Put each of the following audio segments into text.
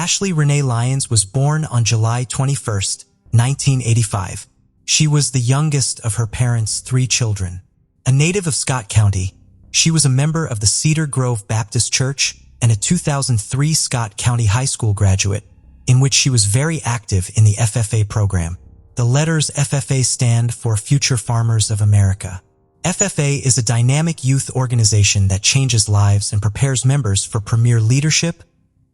Ashley Renee Lyons was born on July 21, 1985. She was the youngest of her parents' 3 children. A native of Scott County, she was a member of the Cedar Grove Baptist Church and a 2003 Scott County High School graduate, in which she was very active in the FFA program. The letters FFA stand for Future Farmers of America. FFA is a dynamic youth organization that changes lives and prepares members for premier leadership,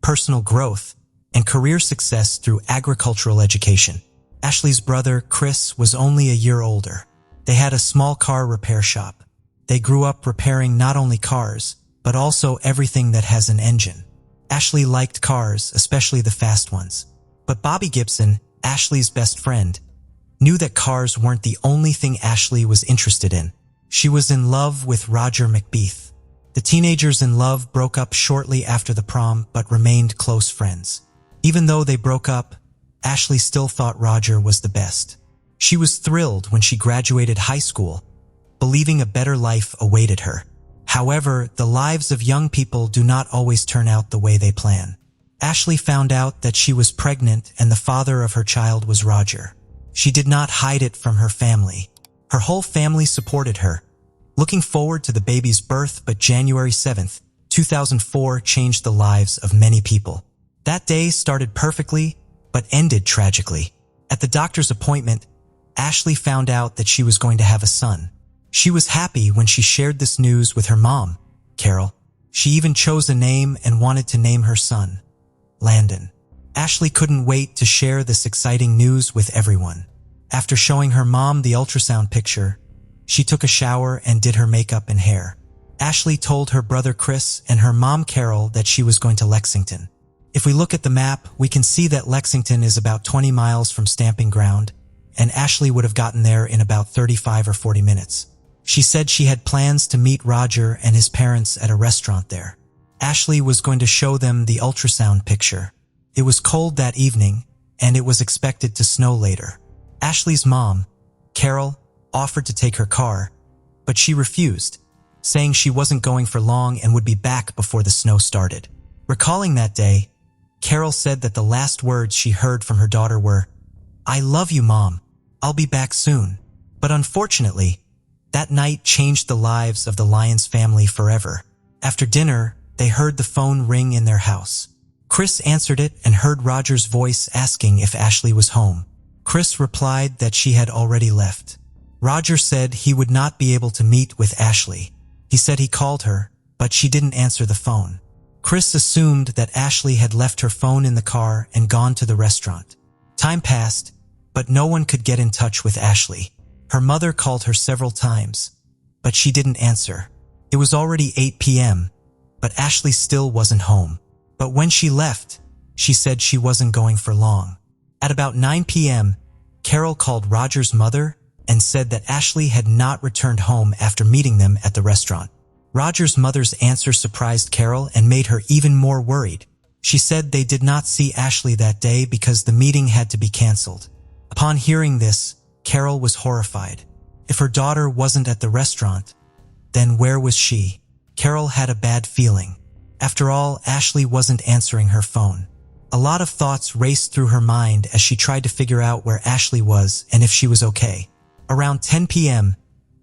personal growth, and career success through agricultural education. Ashley's brother, Chris, was only a year older. They had a small car repair shop. They grew up repairing not only cars, but also everything that has an engine. Ashley liked cars, especially the fast ones. But Bobby Gibson, Ashley's best friend, knew that cars weren't the only thing Ashley was interested in. She was in love with Roger McBeath. The teenagers in love broke up shortly after the prom, but remained close friends. Even though they broke up, Ashley still thought Roger was the best. She was thrilled when she graduated high school, believing a better life awaited her. However, the lives of young people do not always turn out the way they plan. Ashley found out that she was pregnant and the father of her child was Roger. She did not hide it from her family. Her whole family supported her, looking forward to the baby's birth, but January 7, 2004 changed the lives of many people. That day started perfectly, but ended tragically. At the doctor's appointment, Ashley found out that she was going to have a son. She was happy when she shared this news with her mom, Carol. She even chose a name and wanted to name her son, Landon. Ashley couldn't wait to share this exciting news with everyone. After showing her mom the ultrasound picture, she took a shower and did her makeup and hair. Ashley told her brother Chris and her mom Carol that she was going to Lexington. If we look at the map, we can see that Lexington is about 20 miles from Stamping Ground, and Ashley would have gotten there in about 35 or 40 minutes. She said she had plans to meet Roger and his parents at a restaurant there. Ashley was going to show them the ultrasound picture. It was cold that evening, and it was expected to snow later. Ashley's mom, Carol, offered to take her car, but she refused, saying she wasn't going for long and would be back before the snow started. Recalling that day, Carol said that the last words she heard from her daughter were, "I love you, Mom. I'll be back soon." But unfortunately, that night changed the lives of the Lyons family forever. After dinner, they heard the phone ring in their house. Chris answered it and heard Roger's voice asking if Ashley was home. Chris replied that she had already left. Roger said he would not be able to meet with Ashley. He said he called her, but she didn't answer the phone. Chris assumed that Ashley had left her phone in the car and gone to the restaurant. Time passed, but no one could get in touch with Ashley. Her mother called her several times, but she didn't answer. It was already 8 p.m., but Ashley still wasn't home. But when she left, she said she wasn't going for long. At about 9 p.m., Carol called Roger's mother and said that Ashley had not returned home after meeting them at the restaurant. Roger's mother's answer surprised Carol and made her even more worried. She said they did not see Ashley that day because the meeting had to be canceled. Upon hearing this, Carol was horrified. If her daughter wasn't at the restaurant, then where was she? Carol had a bad feeling. After all, Ashley wasn't answering her phone. A lot of thoughts raced through her mind as she tried to figure out where Ashley was and if she was okay. Around 10 p.m.,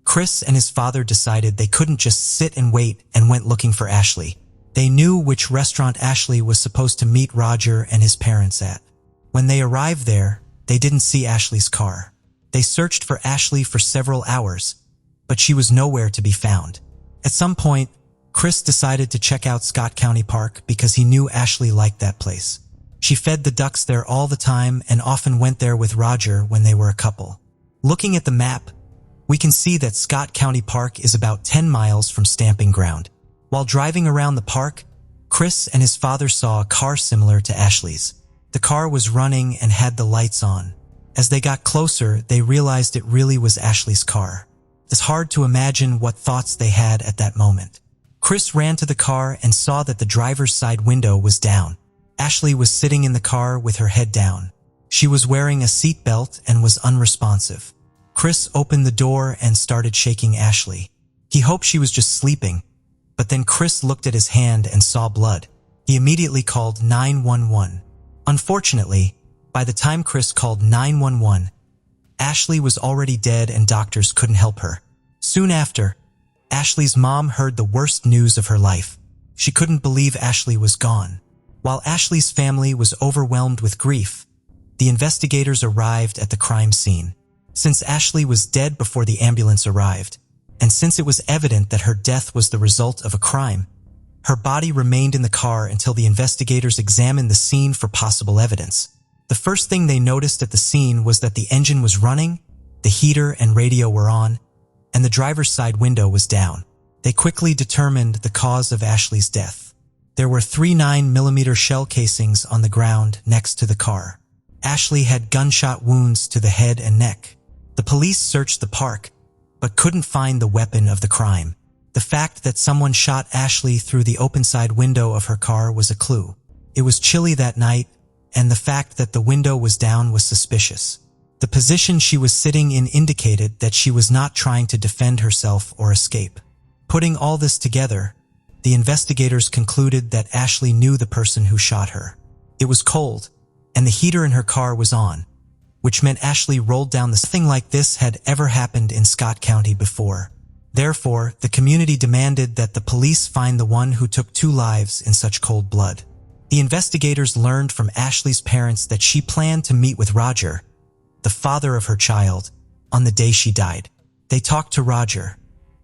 Chris and his father decided they couldn't just sit and wait and went looking for Ashley. They knew which restaurant Ashley was supposed to meet Roger and his parents at. When they arrived there, they didn't see Ashley's car. They searched for Ashley for several hours, but she was nowhere to be found. At some point, Chris decided to check out Scott County Park because he knew Ashley liked that place. She fed the ducks there all the time and often went there with Roger when they were a couple. Looking at the map, we can see that Scott County Park is about 10 miles from Stamping Ground. While driving around the park, Chris and his father saw a car similar to Ashley's. The car was running and had the lights on. As they got closer, they realized it really was Ashley's car. It's hard to imagine what thoughts they had at that moment. Chris ran to the car and saw that the driver's side window was down. Ashley was sitting in the car with her head down. She was wearing a seat belt and was unresponsive. Chris opened the door and started shaking Ashley. He hoped she was just sleeping, but then Chris looked at his hand and saw blood. He immediately called 911. Unfortunately, by the time Chris called 911, Ashley was already dead and doctors couldn't help her. Soon after, Ashley's mom heard the worst news of her life. She couldn't believe Ashley was gone. While Ashley's family was overwhelmed with grief, the investigators arrived at the crime scene. Since Ashley was dead before the ambulance arrived, and since it was evident that her death was the result of a crime, her body remained in the car until the investigators examined the scene for possible evidence. The first thing they noticed at the scene was that the engine was running, the heater and radio were on, and the driver's side window was down. They quickly determined the cause of Ashley's death. There were 3 9mm shell casings on the ground next to the car. Ashley had gunshot wounds to the head and neck. The police searched the park, but couldn't find the weapon of the crime. The fact that someone shot Ashley through the open side window of her car was a clue. It was chilly that night, and the fact that the window was down was suspicious. The position she was sitting in indicated that she was not trying to defend herself or escape. Putting all this together, the investigators concluded that Ashley knew the person who shot her. It was cold, and the heater in her car was on, which meant Ashley rolled down the Nothing like this had ever happened in Scott County before. Therefore, the community demanded that the police find the one who took 2 lives in such cold blood. The investigators learned from Ashley's parents that she planned to meet with Roger, the father of her child, on the day she died. They talked to Roger,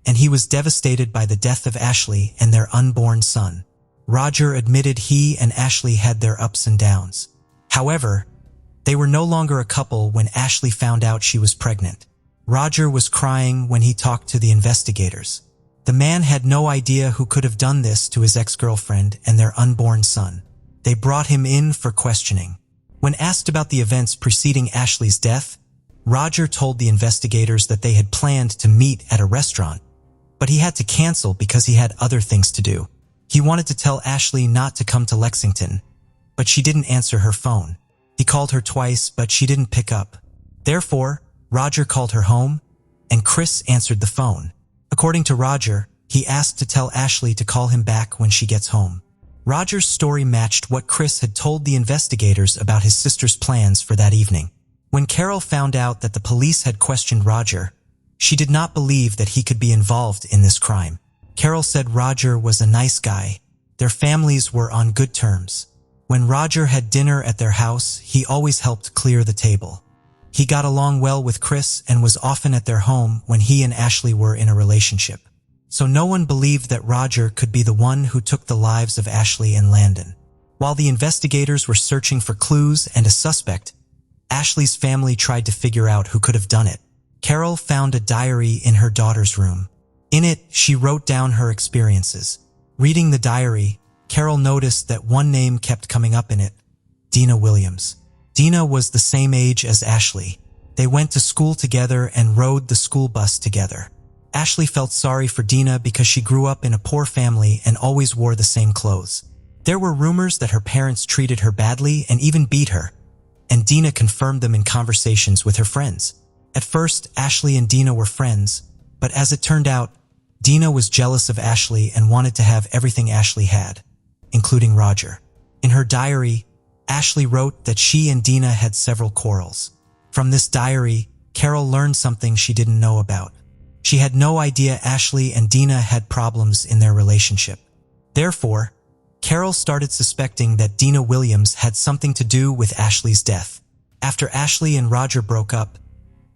and he was devastated by the death of Ashley and their unborn son. Roger admitted he and Ashley had their ups and downs. However, they were no longer a couple when Ashley found out she was pregnant. Roger was crying when he talked to the investigators. The man had no idea who could have done this to his ex-girlfriend and their unborn son. They brought him in for questioning. When asked about the events preceding Ashley's death, Roger told the investigators that they had planned to meet at a restaurant, but he had to cancel because he had other things to do. He wanted to tell Ashley not to come to Lexington, but she didn't answer her phone. He called her twice, but she didn't pick up. Therefore, Roger called her home, and Chris answered the phone. According to Roger, he asked to tell Ashley to call him back when she gets home. Roger's story matched what Chris had told the investigators about his sister's plans for that evening. When Carol found out that the police had questioned Roger, she did not believe that he could be involved in this crime. Carol said Roger was a nice guy. Their families were on good terms. When Roger had dinner at their house, he always helped clear the table. He got along well with Chris and was often at their home when he and Ashley were in a relationship. So no one believed that Roger could be the one who took the lives of Ashley and Landon. While the investigators were searching for clues and a suspect, Ashley's family tried to figure out who could have done it. Carol found a diary in her daughter's room. In it, she wrote down her experiences. Reading the diary, Carol noticed that one name kept coming up in it: Dina Williams. Dina was the same age as Ashley. They went to school together and rode the school bus together. Ashley felt sorry for Dina because she grew up in a poor family and always wore the same clothes. There were rumors that her parents treated her badly and even beat her, and Dina confirmed them in conversations with her friends. At first, Ashley and Dina were friends, but as it turned out, Dina was jealous of Ashley and wanted to have everything Ashley had, including Roger. In her diary, Ashley wrote that she and Dina had several quarrels. From this diary, Carol learned something she didn't know about. She had no idea Ashley and Dina had problems in their relationship. Therefore, Carol started suspecting that Dina Williams had something to do with Ashley's death. After Ashley and Roger broke up,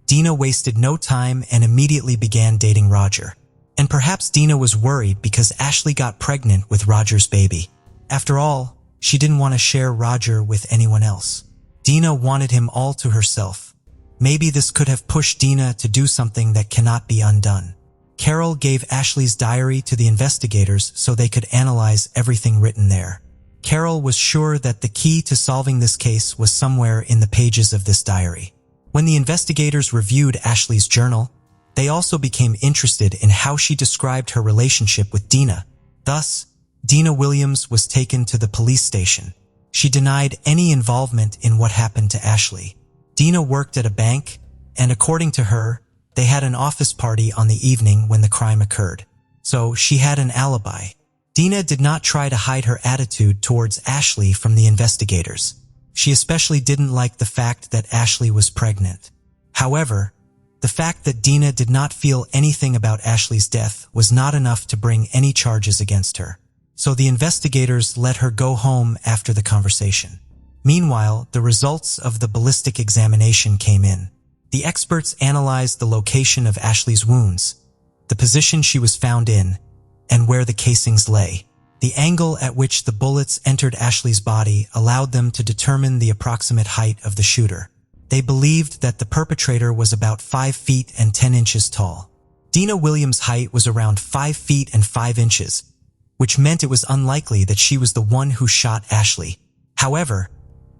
Dina wasted no time and immediately began dating Roger. And perhaps Dina was worried because Ashley got pregnant with Roger's baby. After all, she didn't want to share Roger with anyone else. Dina wanted him all to herself. Maybe this could have pushed Dina to do something that cannot be undone. Carol gave Ashley's diary to the investigators so they could analyze everything written there. Carol was sure that the key to solving this case was somewhere in the pages of this diary. When the investigators reviewed Ashley's journal, they also became interested in how she described her relationship with Dina. Thus, Dina Williams was taken to the police station. She denied any involvement in what happened to Ashley. Dina worked at a bank, and according to her, they had an office party on the evening when the crime occurred. So she had an alibi. Dina did not try to hide her attitude towards Ashley from the investigators. She especially didn't like the fact that Ashley was pregnant. However, the fact that Dina did not feel anything about Ashley's death was not enough to bring any charges against her. So the investigators let her go home after the conversation. Meanwhile, the results of the ballistic examination came in. The experts analyzed the location of Ashley's wounds, the position she was found in, and where the casings lay. The angle at which the bullets entered Ashley's body allowed them to determine the approximate height of the shooter. They believed that the perpetrator was about 5 feet and 10 inches tall. Dina Williams' height was around 5 feet and 5 inches, which meant it was unlikely that she was the one who shot Ashley. However,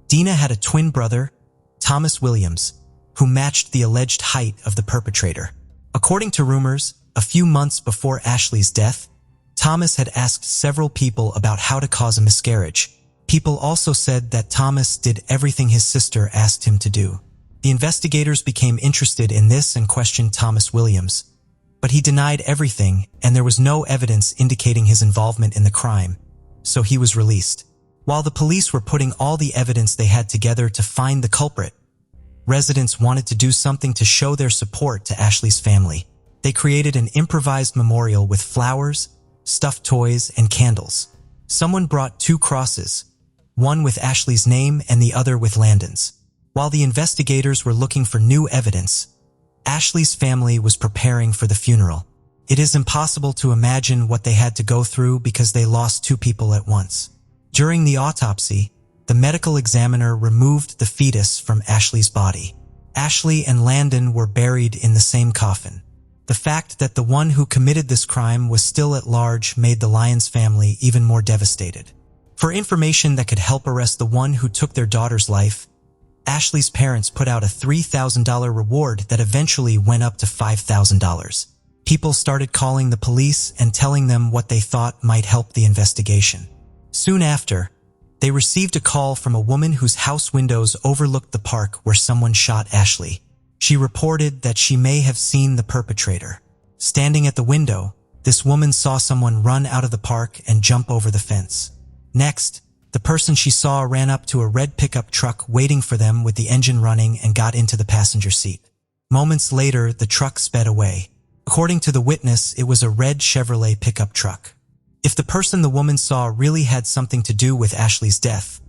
Dina had a twin brother, Thomas Williams, who matched the alleged height of the perpetrator. According to rumors, a few months before Ashley's death, Thomas had asked several people about how to cause a miscarriage. People also said that Thomas did everything his sister asked him to do. The investigators became interested in this and questioned Thomas Williams, but he denied everything and there was no evidence indicating his involvement in the crime, so he was released. While the police were putting all the evidence they had together to find the culprit, residents wanted to do something to show their support to Ashley's family. They created an improvised memorial with flowers, stuffed toys, and candles. Someone brought 2 crosses, one with Ashley's name and the other with Landon's. While the investigators were looking for new evidence, Ashley's family was preparing for the funeral. It is impossible to imagine what they had to go through because they lost 2 people at once. During the autopsy, the medical examiner removed the fetus from Ashley's body. Ashley and Landon were buried in the same coffin. The fact that the one who committed this crime was still at large made the Lyons family even more devastated. For information that could help arrest the one who took their daughter's life, Ashley's parents put out a $3,000 reward that eventually went up to $5,000. People started calling the police and telling them what they thought might help the investigation. Soon after, they received a call from a woman whose house windows overlooked the park where someone shot Ashley. She reported that she may have seen the perpetrator. Standing at the window, this woman saw someone run out of the park and jump over the fence. Next, the person she saw ran up to a red pickup truck waiting for them with the engine running and got into the passenger seat. Moments later, the truck sped away. According to the witness, it was a red Chevrolet pickup truck. If the person the woman saw really had something to do with Ashley's death,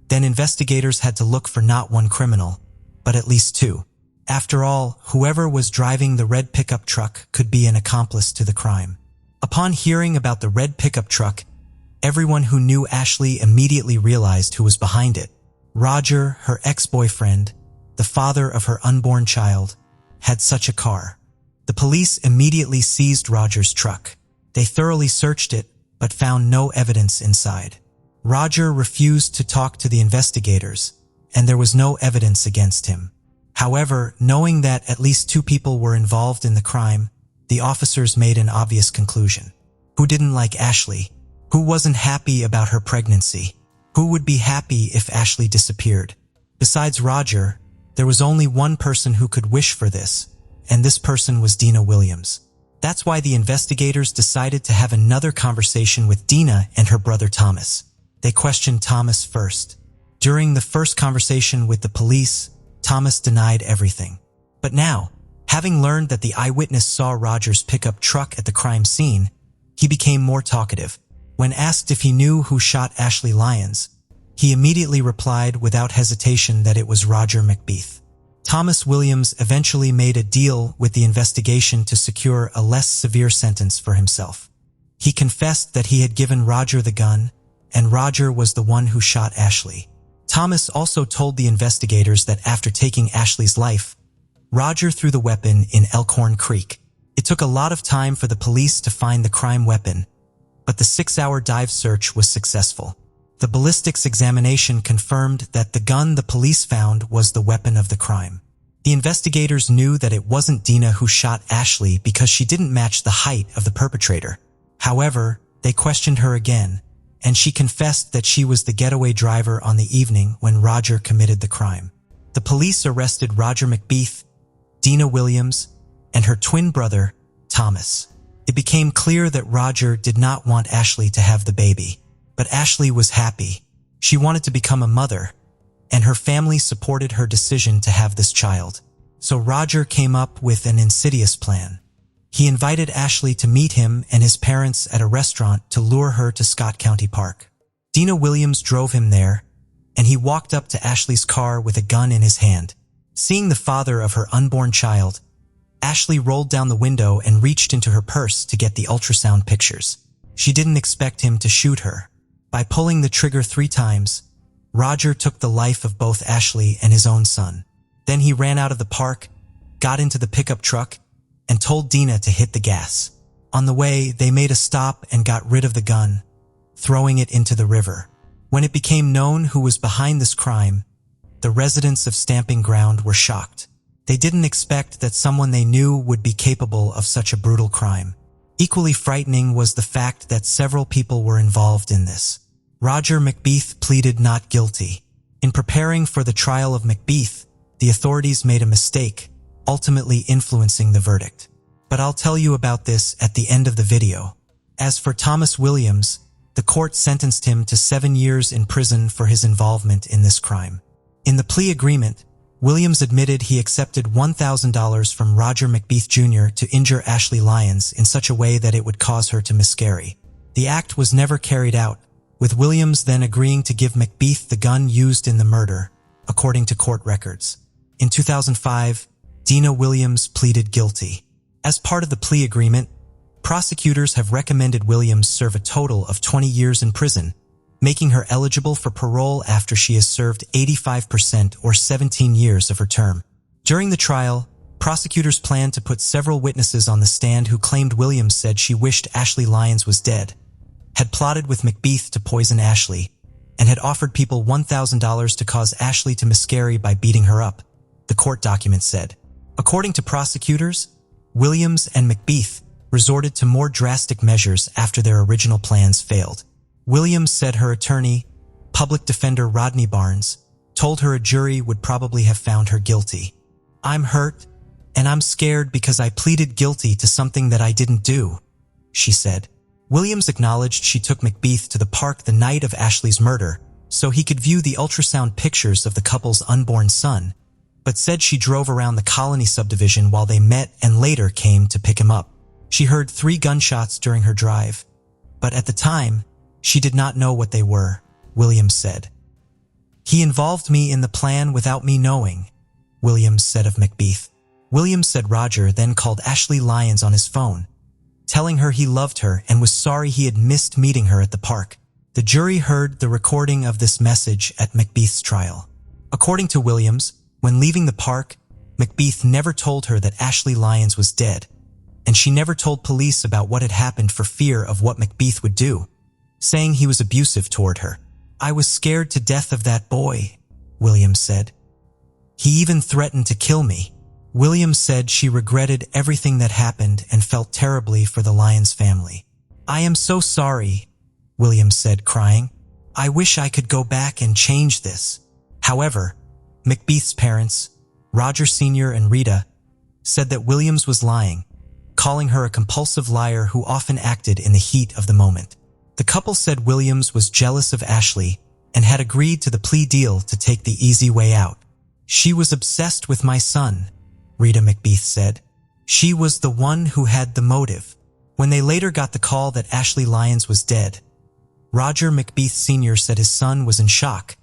then investigators had to look for not one criminal, but at least 2. After all, whoever was driving the red pickup truck could be an accomplice to the crime. Upon hearing about the red pickup truck, everyone who knew Ashley immediately realized who was behind it. Roger, her ex-boyfriend, the father of her unborn child, had such a car. The police immediately seized Roger's truck. They thoroughly searched it, but found no evidence inside. Roger refused to talk to the investigators, and there was no evidence against him. However, knowing that at least 2 people were involved in the crime, the officers made an obvious conclusion. Who didn't like Ashley? Who wasn't happy about her pregnancy? Who would be happy if Ashley disappeared? Besides Roger, there was only one person who could wish for this, and this person was Dina Williams. That's why the investigators decided to have another conversation with Dina and her brother Thomas. They questioned Thomas first. During the first conversation with the police, Thomas denied everything. But now, having learned that the eyewitness saw Roger's pickup truck at the crime scene, he became more talkative. When asked if he knew who shot Ashley Lyons, he immediately replied without hesitation that it was Roger McBeath. Thomas Williams eventually made a deal with the investigation to secure a less severe sentence for himself. He confessed that he had given Roger the gun, and Roger was the one who shot Ashley. Thomas also told the investigators that after taking Ashley's life, Roger threw the weapon in Elkhorn Creek. It took a lot of time for the police to find the crime weapon, but the 6-hour dive search was successful. The ballistics examination confirmed that the gun the police found was the weapon of the crime. The investigators knew that it wasn't Dina who shot Ashley because she didn't match the height of the perpetrator. However, they questioned her again, and she confessed that she was the getaway driver on the evening when Roger committed the crime. The police arrested Roger McBeath, Dina Williams, and her twin brother, Thomas. It became clear that Roger did not want Ashley to have the baby. But Ashley was happy. She wanted to become a mother, and her family supported her decision to have this child. So Roger came up with an insidious plan. He invited Ashley to meet him and his parents at a restaurant to lure her to Scott County Park. Dina Williams drove him there, and he walked up to Ashley's car with a gun in his hand. Seeing the father of her unborn child, Ashley rolled down the window and reached into her purse to get the ultrasound pictures. She didn't expect him to shoot her. By pulling the trigger 3 times, Roger took the life of both Ashley and his own son. Then he ran out of the park, got into the pickup truck, and told Dina to hit the gas. On the way, they made a stop and got rid of the gun, throwing it into the river. When it became known who was behind this crime, the residents of Stamping Ground were shocked. They didn't expect that someone they knew would be capable of such a brutal crime. Equally frightening was the fact that several people were involved in this. Roger McBeath pleaded not guilty. In preparing for the trial of McBeath, the authorities made a mistake, ultimately influencing the verdict. But I'll tell you about this at the end of the video. As for Thomas Williams, the court sentenced him to 7 years in prison for his involvement in this crime. In the plea agreement, Williams admitted he accepted $1,000 from Roger McBeath Jr. to injure Ashley Lyons in such a way that it would cause her to miscarry. The act was never carried out, with Williams then agreeing to give McBeath the gun used in the murder, according to court records. In 2005, Dina Williams pleaded guilty. As part of the plea agreement, prosecutors have recommended Williams serve a total of 20 years in prison, making her eligible for parole after she has served 85% or 17 years of her term. During the trial, prosecutors planned to put several witnesses on the stand who claimed Williams said she wished Ashley Lyons was dead, had plotted with McBeath to poison Ashley, and had offered people $1,000 to cause Ashley to miscarry by beating her up, the court document said. According to prosecutors, Williams and McBeath resorted to more drastic measures after their original plans failed. Williams said her attorney, public defender Rodney Barnes, told her a jury would probably have found her guilty. "I'm hurt, and I'm scared because I pleaded guilty to something that I didn't do," she said. Williams acknowledged she took McBeath to the park the night of Ashley's murder so he could view the ultrasound pictures of the couple's unborn son, but said she drove around the Colony subdivision while they met and later came to pick him up. She heard 3 gunshots during her drive, but at the time, she did not know what they were, Williams said. "He involved me in the plan without me knowing," Williams said of McBeath. Williams said Roger then called Ashley Lyons on his phone, telling her he loved her and was sorry he had missed meeting her at the park. The jury heard the recording of this message at McBeath's trial. According to Williams, when leaving the park, McBeath never told her that Ashley Lyons was dead, and she never told police about what had happened for fear of what McBeath would do, saying he was abusive toward her. "I was scared to death of that boy," Williams said. "He even threatened to kill me." Williams said she regretted everything that happened and felt terribly for the Lyons family. "I am so sorry," Williams said, crying. "I wish I could go back and change this." However, McBeath's parents, Roger Sr. and Rita, said that Williams was lying, calling her a compulsive liar who often acted in the heat of the moment. The couple said Williams was jealous of Ashley and had agreed to the plea deal to take the easy way out. "She was obsessed with my son," Rita McBeath said. "She was the one who had the motive." When they later got the call that Ashley Lyons was dead, Roger McBeath Sr. said his son was in shock,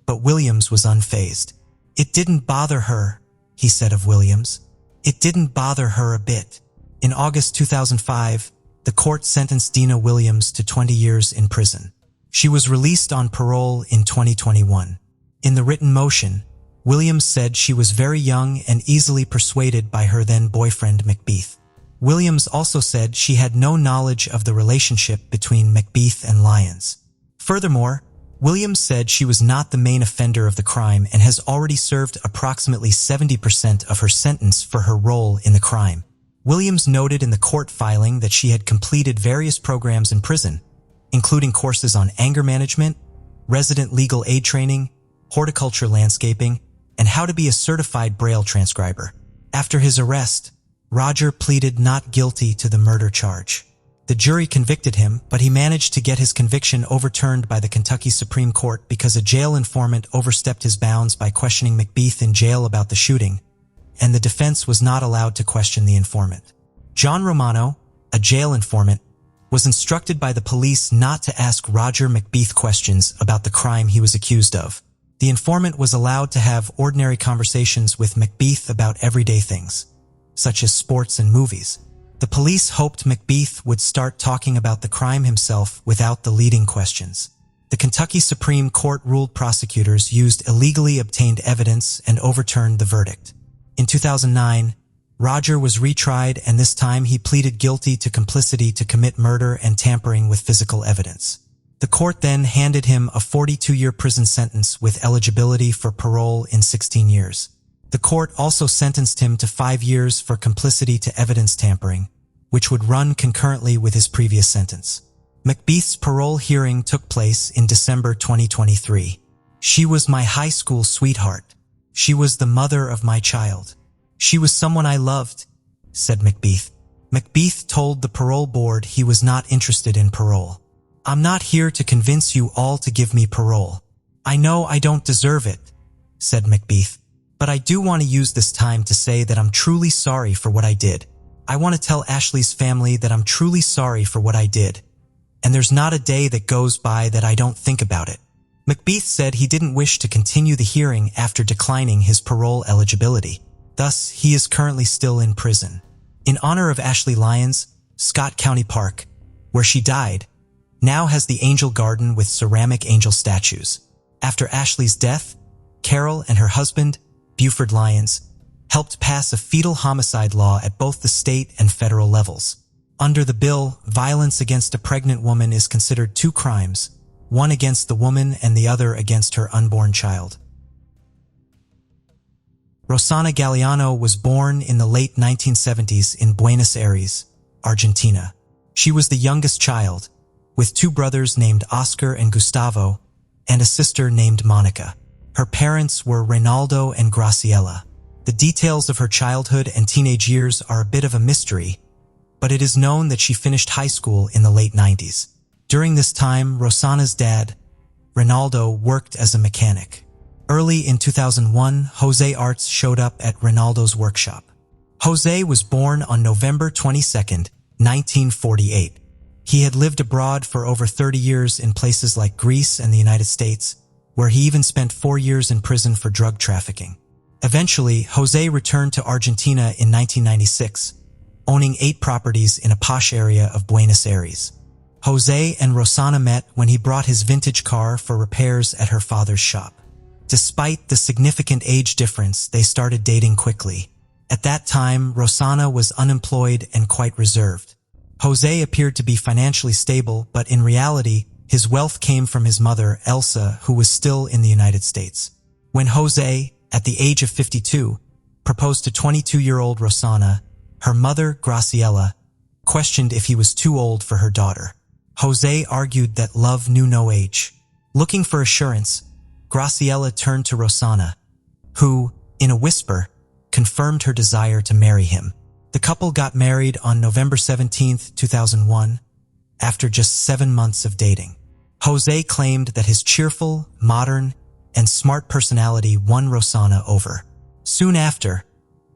but Williams was unfazed. "It didn't bother her," he said of Williams. "It didn't bother her a bit." In August 2005, the court sentenced Dina Williams to 20 years in prison. She was released on parole in 2021. In the written motion, Williams said she was very young and easily persuaded by her then-boyfriend McBeath. Williams also said she had no knowledge of the relationship between McBeath and Lyons. Furthermore, Williams said she was not the main offender of the crime and has already served approximately 70% of her sentence for her role in the crime. Williams noted in the court filing that she had completed various programs in prison, including courses on anger management, resident legal aid training, horticulture landscaping, and how to be a certified Braille transcriber. After his arrest, Roger pleaded not guilty to the murder charge. The jury convicted him, but he managed to get his conviction overturned by the Kentucky Supreme Court because a jail informant overstepped his bounds by questioning McBeath in jail about the shooting, and the defense was not allowed to question the informant. John Romano, a jail informant, was instructed by the police not to ask Roger McBeath questions about the crime he was accused of. The informant was allowed to have ordinary conversations with McBeath about everyday things, such as sports and movies. The police hoped McBeath would start talking about the crime himself without the leading questions. The Kentucky Supreme Court ruled prosecutors used illegally obtained evidence and overturned the verdict. In 2009, Roger was retried, and this time he pleaded guilty to complicity to commit murder and tampering with physical evidence. The court then handed him a 42-year prison sentence with eligibility for parole in 16 years. The court also sentenced him to 5 years for complicity to evidence tampering, which would run concurrently with his previous sentence. McBeath's parole hearing took place in December 2023. "She was my high school sweetheart. She was the mother of my child. She was someone I loved," said McBeath. McBeath told the parole board he was not interested in parole. "I'm not here to convince you all to give me parole. I know I don't deserve it," said McBeath. "But I do want to use this time to say that I'm truly sorry for what I did. I want to tell Ashley's family that I'm truly sorry for what I did, and there's not a day that goes by that I don't think about it." McBeath said he didn't wish to continue the hearing after declining his parole eligibility. Thus, he is currently still in prison. In honor of Ashley Lyons, Scott County Park, where she died, now has the Angel Garden with ceramic angel statues. After Ashley's death, Carol and her husband, Buford Lyons, helped pass a fetal homicide law at both the state and federal levels. Under the bill, violence against a pregnant woman is considered 2 crimes, one against the woman and the other against her unborn child. Rosanna Galliano was born in the late 1970s in Buenos Aires, Argentina. She was the youngest child, with 2 brothers named Oscar and Gustavo, and a sister named Monica. Her parents were Reynaldo and Graciela. The details of her childhood and teenage years are a bit of a mystery, but it is known that she finished high school in the late 90s. During this time, Rosanna's dad, Reynaldo, worked as a mechanic. Early in 2001, Jose Arts showed up at Reynaldo's workshop. Jose was born on November 22, 1948. He had lived abroad for over 30 years in places like Greece and the United States, where he even spent 4 years in prison for drug trafficking. Eventually, Jose returned to Argentina in 1996, owning 8 properties in a posh area of Buenos Aires. Jose and Rosanna met when he brought his vintage car for repairs at her father's shop. Despite the significant age difference, they started dating quickly. At that time, Rosanna was unemployed and quite reserved. Jose appeared to be financially stable, but in reality, his wealth came from his mother, Elsa, who was still in the United States. When Jose, at the age of 52, proposed to 22-year-old Rosanna, her mother, Graciela, questioned if he was too old for her daughter. Jose argued that love knew no age. Looking for assurance, Graciela turned to Rosanna, who, in a whisper, confirmed her desire to marry him. The couple got married on November 17, 2001, after just 7 months of dating. Jose claimed that his cheerful, modern, and smart personality won Rosanna over. Soon after,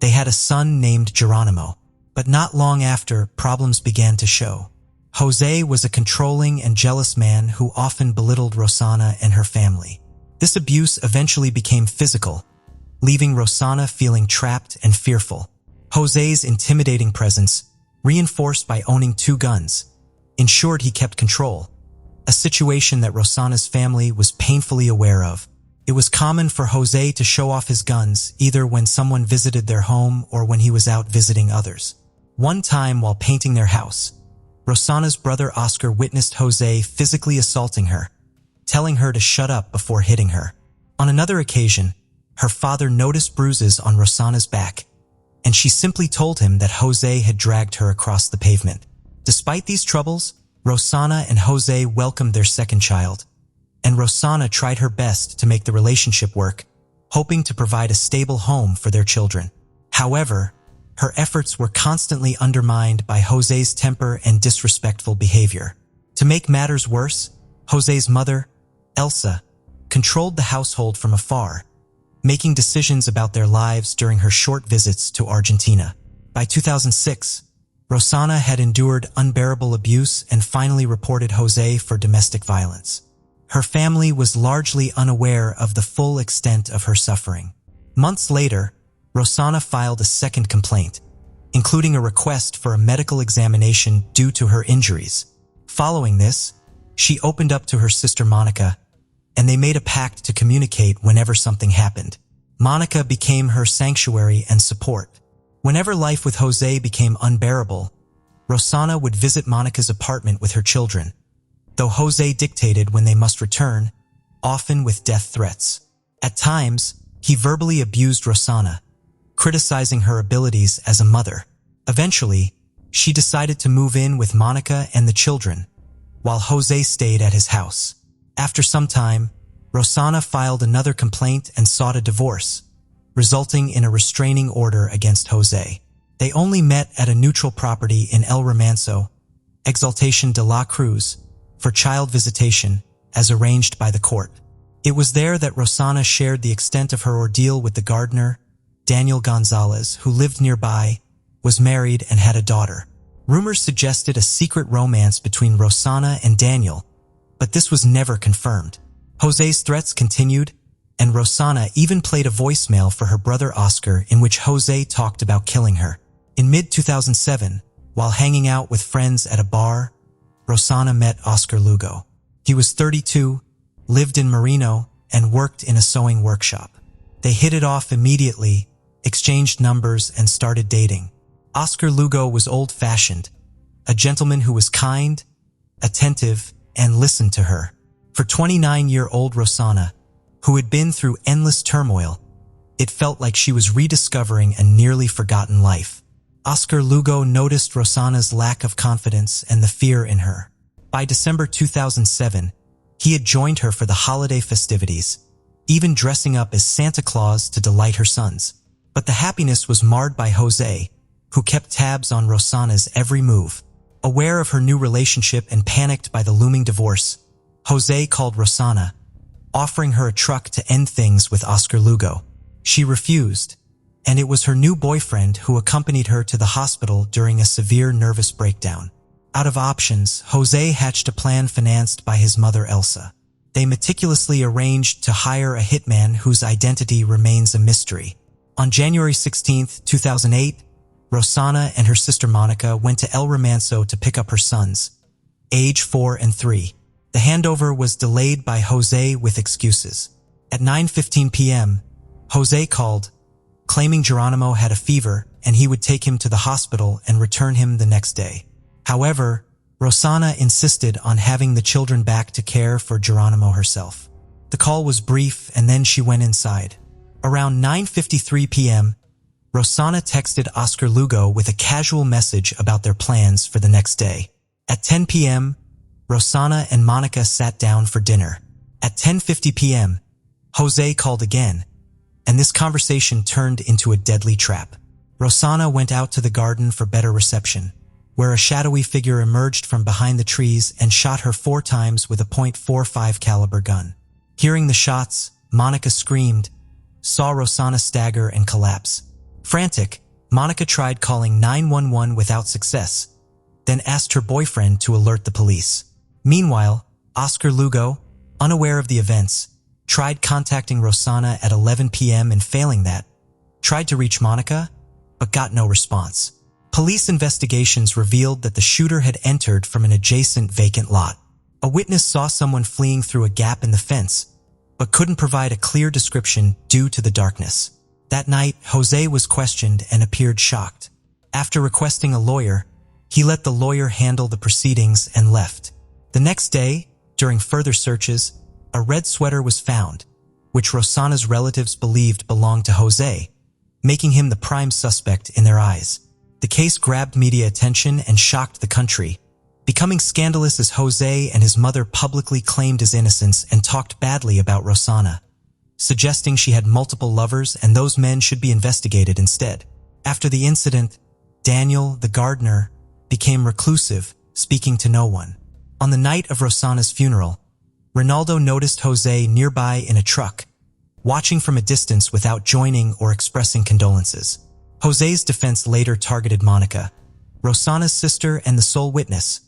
they had a son named Geronimo, but not long after, problems began to show. Jose was a controlling and jealous man who often belittled Rosanna and her family. This abuse eventually became physical, leaving Rosanna feeling trapped and fearful. Jose's intimidating presence, reinforced by owning 2 guns, ensured he kept control, a situation that Rosanna's family was painfully aware of. It was common for Jose to show off his guns either when someone visited their home or when he was out visiting others. One time while painting their house, Rosanna's brother Oscar witnessed Jose physically assaulting her, telling her to shut up before hitting her. On another occasion, her father noticed bruises on Rosanna's back, and she simply told him that Jose had dragged her across the pavement. Despite these troubles, Rosanna and Jose welcomed their second child, and Rosanna tried her best to make the relationship work, hoping to provide a stable home for their children. However, her efforts were constantly undermined by José's temper and disrespectful behavior. To make matters worse, José's mother, Elsa, controlled the household from afar, making decisions about their lives during her short visits to Argentina. By 2006, Rosanna had endured unbearable abuse and finally reported José for domestic violence. Her family was largely unaware of the full extent of her suffering. Months later, Rosanna filed a second complaint, including a request for a medical examination due to her injuries. Following this, she opened up to her sister Monica, and they made a pact to communicate whenever something happened. Monica became her sanctuary and support. Whenever life with José became unbearable, Rosanna would visit Monica's apartment with her children, though José dictated when they must return, often with death threats. At times, he verbally abused Rosanna, criticizing her abilities as a mother. Eventually, she decided to move in with Monica and the children, while José stayed at his house. After some time, Rosanna filed another complaint and sought a divorce, resulting in a restraining order against José. They only met at a neutral property in El Remanso, Exaltación de la Cruz, for child visitation, as arranged by the court. It was there that Rosanna shared the extent of her ordeal with the gardener, Daniel Gonzalez, who lived nearby, was married, and had a daughter. Rumors suggested a secret romance between Rosanna and Daniel, but this was never confirmed. José's threats continued, and Rosanna even played a voicemail for her brother Oscar in which José talked about killing her. In mid-2007, while hanging out with friends at a bar, Rosanna met Oscar Lugo. He was 32, lived in Marino, and worked in a sewing workshop. They hit it off immediately, exchanged numbers, and started dating. Oscar Lugo was old-fashioned, a gentleman who was kind, attentive, and listened to her. For 29-year-old Rosanna, who had been through endless turmoil, it felt like she was rediscovering a nearly forgotten life. Oscar Lugo noticed Rosanna's lack of confidence and the fear in her. By December 2007, he had joined her for the holiday festivities, even dressing up as Santa Claus to delight her sons. But the happiness was marred by José, who kept tabs on Rosanna's every move. Aware of her new relationship and panicked by the looming divorce, José called Rosanna, offering her a truck to end things with Oscar Lugo. She refused, and it was her new boyfriend who accompanied her to the hospital during a severe nervous breakdown. Out of options, José hatched a plan financed by his mother Elsa. They meticulously arranged to hire a hitman whose identity remains a mystery. On January 16, 2008, Rosanna and her sister Monica went to El Remanso to pick up her sons, age 4 and 3. The handover was delayed by José with excuses. At 9:15 p.m., José called, claiming Geronimo had a fever and he would take him to the hospital and return him the next day. However, Rosanna insisted on having the children back to care for Geronimo herself. The call was brief and then she went inside. Around 9:53 p.m., Rosanna texted Oscar Lugo with a casual message about their plans for the next day. At 10 p.m., Rosanna and Monica sat down for dinner. At 10:50 p.m., José called again, and this conversation turned into a deadly trap. Rosanna went out to the garden for better reception, where a shadowy figure emerged from behind the trees and shot her 4 times with a .45 caliber gun. Hearing the shots, Monica screamed, saw Rosanna stagger and collapse. Frantic, Monica tried calling 911 without success, then asked her boyfriend to alert the police. Meanwhile, Oscar Lugo, unaware of the events, tried contacting Rosanna at 11 p.m. and failing that, tried to reach Monica, but got no response. Police investigations revealed that the shooter had entered from an adjacent vacant lot. A witness saw someone fleeing through a gap in the fence, but couldn't provide a clear description due to the darkness. That night, José was questioned and appeared shocked. After requesting a lawyer, he let the lawyer handle the proceedings and left. The next day, during further searches, a red sweater was found, which Rosanna's relatives believed belonged to José, making him the prime suspect in their eyes. The case grabbed media attention and shocked the country, becoming scandalous as José and his mother publicly claimed his innocence and talked badly about Rosanna, suggesting she had multiple lovers and those men should be investigated instead. After the incident, Daniel, the gardener, became reclusive, speaking to no one. On the night of Rosanna's funeral, Ronaldo noticed Jose nearby in a truck, watching from a distance without joining or expressing condolences. Jose's defense later targeted Monica, Rosanna's sister and the sole witness,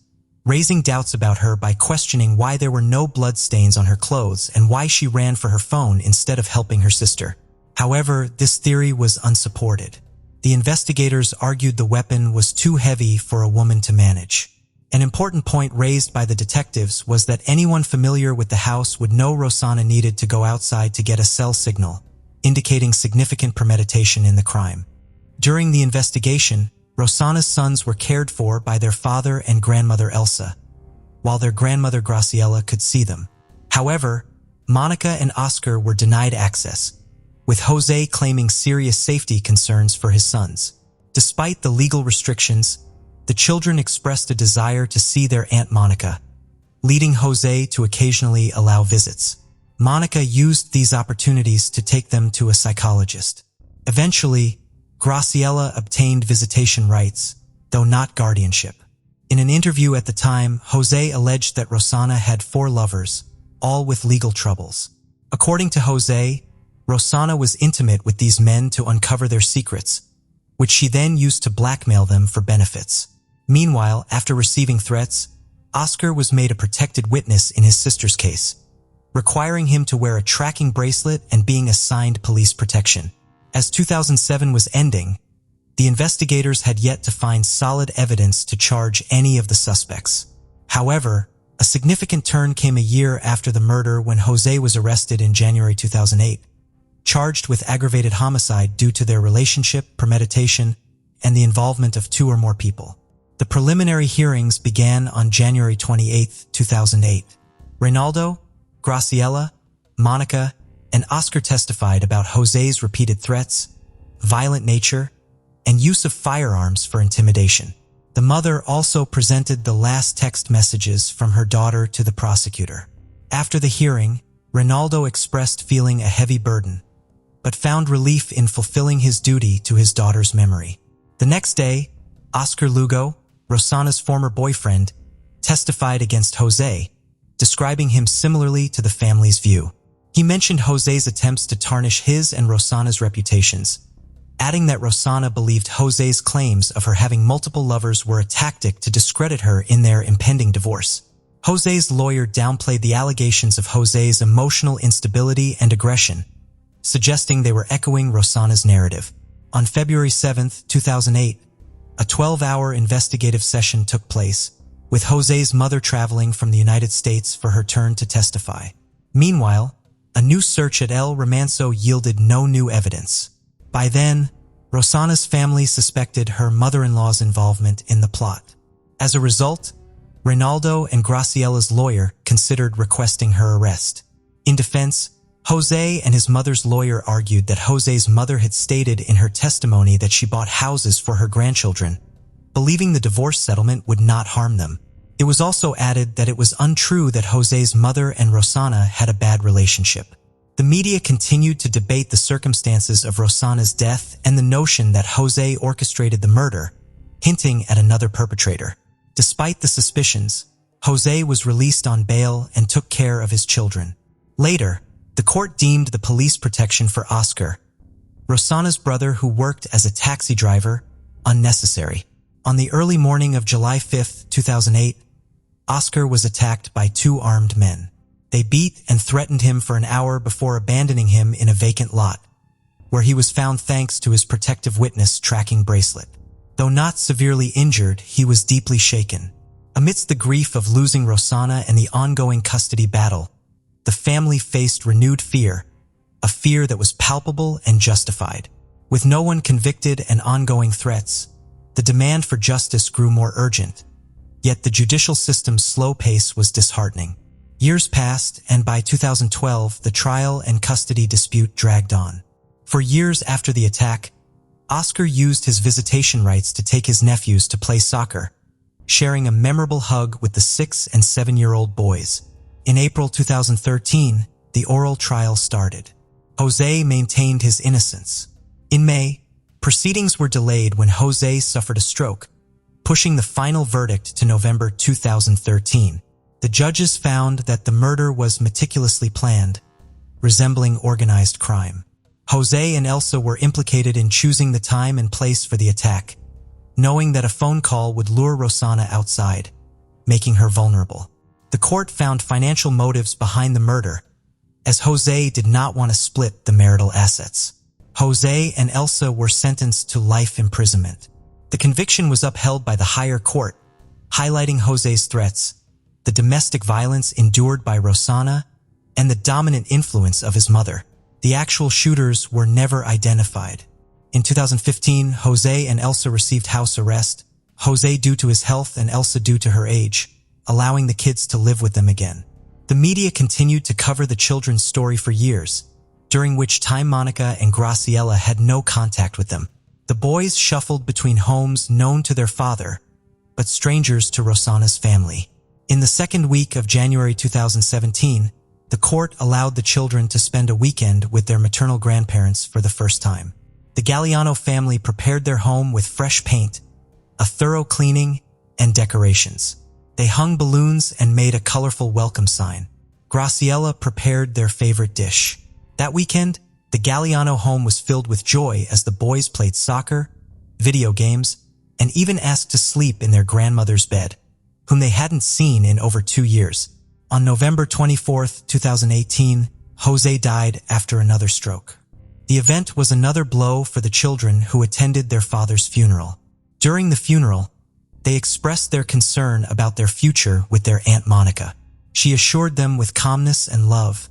raising doubts about her by questioning why there were no blood stains on her clothes and why she ran for her phone instead of helping her sister. However, this theory was unsupported. The investigators argued the weapon was too heavy for a woman to manage. An important point raised by the detectives was that anyone familiar with the house would know Rosanna needed to go outside to get a cell signal, indicating significant premeditation in the crime. During the investigation, Rosanna's sons were cared for by their father and grandmother Elsa, while their grandmother Graciela could see them. However, Monica and Oscar were denied access, with Jose claiming serious safety concerns for his sons. Despite the legal restrictions, the children expressed a desire to see their Aunt Monica, leading Jose to occasionally allow visits. Monica used these opportunities to take them to a psychologist. Eventually, Graciela obtained visitation rights, though not guardianship. In an interview at the time, Jose alleged that Rosanna had 4 lovers, all with legal troubles. According to Jose, Rosanna was intimate with these men to uncover their secrets, which she then used to blackmail them for benefits. Meanwhile, after receiving threats, Oscar was made a protected witness in his sister's case, requiring him to wear a tracking bracelet and being assigned police protection. As 2007 was ending, the investigators had yet to find solid evidence to charge any of the suspects. However, a significant turn came a year after the murder when Jose was arrested in January 2008, charged with aggravated homicide due to their relationship, premeditation, and the involvement of 2 or more people. The preliminary hearings began on January 28, 2008. Ronaldo, Graciela, Monica, and Oscar testified about Jose's repeated threats, violent nature, and use of firearms for intimidation. The mother also presented the last text messages from her daughter to the prosecutor. After the hearing, Ronaldo expressed feeling a heavy burden, but found relief in fulfilling his duty to his daughter's memory. The next day, Oscar Lugo, Rosanna's former boyfriend, testified against Jose, describing him similarly to the family's view. He mentioned Jose's attempts to tarnish his and Rosanna's reputations, adding that Rosanna believed Jose's claims of her having multiple lovers were a tactic to discredit her in their impending divorce. Jose's lawyer downplayed the allegations of Jose's emotional instability and aggression, suggesting they were echoing Rosanna's narrative. On February 7, 2008, a 12-hour investigative session took place, with Jose's mother traveling from the United States for her turn to testify. Meanwhile, a new search at El Remanso yielded no new evidence. By then, Rosanna's family suspected her mother-in-law's involvement in the plot. As a result, Ronaldo and Graciela's lawyer considered requesting her arrest. In defense, Jose and his mother's lawyer argued that Jose's mother had stated in her testimony that she bought houses for her grandchildren, believing the divorce settlement would not harm them. It was also added that it was untrue that Jose's mother and Rosanna had a bad relationship. The media continued to debate the circumstances of Rosanna's death and the notion that Jose orchestrated the murder, hinting at another perpetrator. Despite the suspicions, Jose was released on bail and took care of his children. Later, the court deemed the police protection for Oscar, Rosanna's brother who worked as a taxi driver, unnecessary. On the early morning of July 5, 2008, Oscar was attacked by 2 armed men. They beat and threatened him for an hour before abandoning him in a vacant lot, where he was found thanks to his protective witness tracking bracelet. Though not severely injured, he was deeply shaken. Amidst the grief of losing Rosanna and the ongoing custody battle, the family faced renewed fear, a fear that was palpable and justified. With no one convicted and ongoing threats, the demand for justice grew more urgent, yet the judicial system's slow pace was disheartening. Years passed, and by 2012, the trial and custody dispute dragged on. For years after the attack, Oscar used his visitation rights to take his nephews to play soccer, sharing a memorable hug with the 6- and 7-year-old boys. In April 2013, the oral trial started. Jose maintained his innocence. In May, Proceedings were delayed when Jose suffered a stroke, pushing the final verdict to November 2013. The judges found that the murder was meticulously planned, resembling organized crime. Jose and Elsa were implicated in choosing the time and place for the attack, knowing that a phone call would lure Rosanna outside, making her vulnerable. The court found financial motives behind the murder, as Jose did not want to split the marital assets. Jose and Elsa were sentenced to life imprisonment. The conviction was upheld by the higher court, highlighting Jose's threats, the domestic violence endured by Rosanna, and the dominant influence of his mother. The actual shooters were never identified. In 2015, Jose and Elsa received house arrest, Jose due to his health and Elsa due to her age, allowing the kids to live with them again. The media continued to cover the children's story for years, during which time Monica and Graciela had no contact with them. The boys shuffled between homes known to their father, but strangers to Rosanna's family. In the second week of January 2017, the court allowed the children to spend a weekend with their maternal grandparents for the first time. The Galliano family prepared their home with fresh paint, a thorough cleaning, and decorations. They hung balloons and made a colorful welcome sign. Graciela prepared their favorite dish. That weekend, the Galliano home was filled with joy as the boys played soccer, video games, and even asked to sleep in their grandmother's bed, whom they hadn't seen in over 2 years. On November 24, 2018, Jose died after another stroke. The event was another blow for the children who attended their father's funeral. During the funeral, they expressed their concern about their future with their Aunt Monica. She assured them with calmness and love,